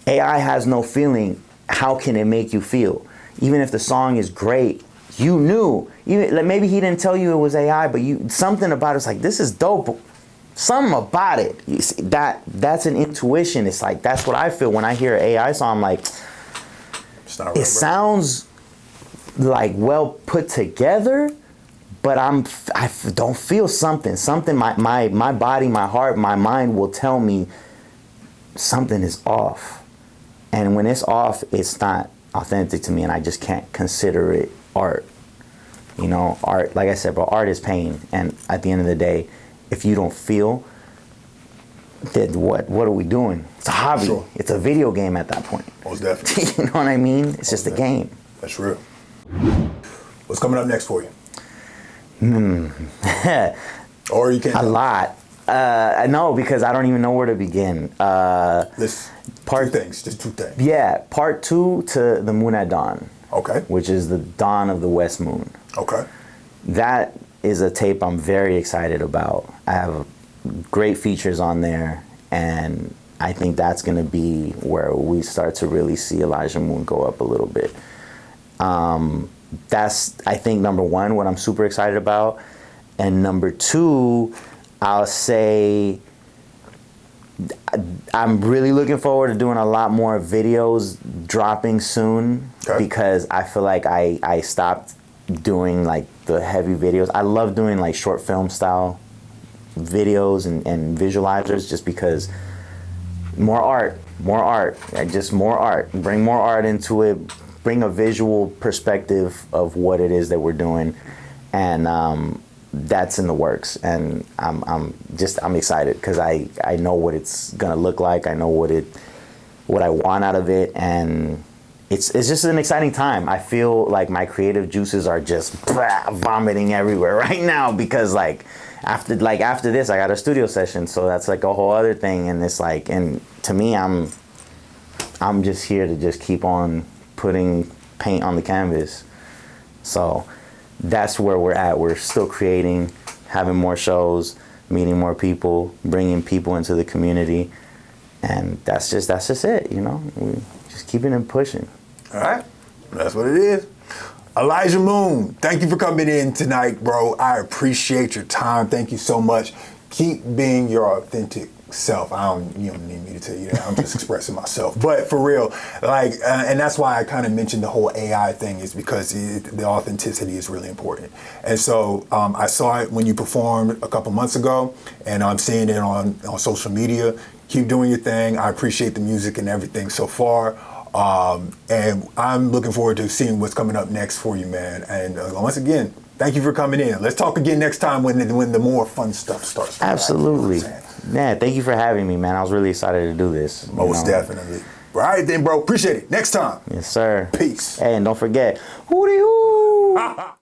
[SPEAKER 2] AI has no feeling. How can it make you feel? Even if the song is great, you knew. Even like maybe he didn't tell you it was AI, but something about it's like, this is dope. Something about it. You see, that's an intuition. It's like that's what I feel when I hear an AI song. I'm like, it sounds like well put together, but I don't feel something. Something my body, my heart, my mind will tell me something is off. And when it's off, it's not authentic to me, and I just can't consider it art. You know, art, like I said, bro, art is pain. And at the end of the day, if you don't feel, then what are we doing? It's a hobby.
[SPEAKER 1] Sure.
[SPEAKER 2] It's a video game at that point.
[SPEAKER 1] Most definitely.
[SPEAKER 2] You know what I mean? It's just a game.
[SPEAKER 1] That's real. What's coming up next for you? Or you can't.
[SPEAKER 2] A lot. I know, because I don't even know where to begin.
[SPEAKER 1] Just two things.
[SPEAKER 2] Yeah, part 2 to the moon at dawn.
[SPEAKER 1] Okay.
[SPEAKER 2] Which is the dawn of the west moon.
[SPEAKER 1] Okay.
[SPEAKER 2] That is a tape I'm very excited about. I have great features on there, and I think that's going to be where we start to really see Elijah Moon go up a little bit. That's, I think, number 1, what I'm super excited about. And number 2, I'll say I'm really looking forward to doing a lot more videos dropping soon, because I feel like I stopped doing like the heavy videos. I love doing like short film style videos and visualizers, just because more art, just more art. Bring more art into it, bring a visual perspective of what it is that we're doing, and that's in the works. And I'm excited, because I know what it's gonna look like. I know what I want out of it, and it's just an exciting time. I feel like my creative juices are just vomiting everywhere right now, because like after this I got a studio session, so that's like a whole other thing. And it's like, and to me, I'm just here to just keep on putting paint on the canvas. So that's where we're at. We're still creating, having more shows, meeting more people, bringing people into the community, and that's just it. You know, we just keeping it pushing.
[SPEAKER 1] All right, that's what it is. Elijah Moon, thank you for coming in tonight, bro. I appreciate your time. Thank you so much. Keep being your authentic self. You don't need me to tell you that. I'm just expressing myself. But for real, like, and that's why I kind of mentioned the whole AI thing, is because the authenticity is really important. And so I saw it when you performed a couple months ago, and I'm seeing it on social media. Keep doing your thing. I appreciate the music and everything so far. And I'm looking forward to seeing what's coming up next for you, man. And once again, thank you for coming in. Let's talk again next time when the more fun stuff starts.
[SPEAKER 2] Absolutely. Yeah, thank you for having me, man. I was really excited to do this.
[SPEAKER 1] Most definitely. All right then, bro. Appreciate it. Next time.
[SPEAKER 2] Yes, sir.
[SPEAKER 1] Peace.
[SPEAKER 2] Hey, and don't forget, hootie hoo.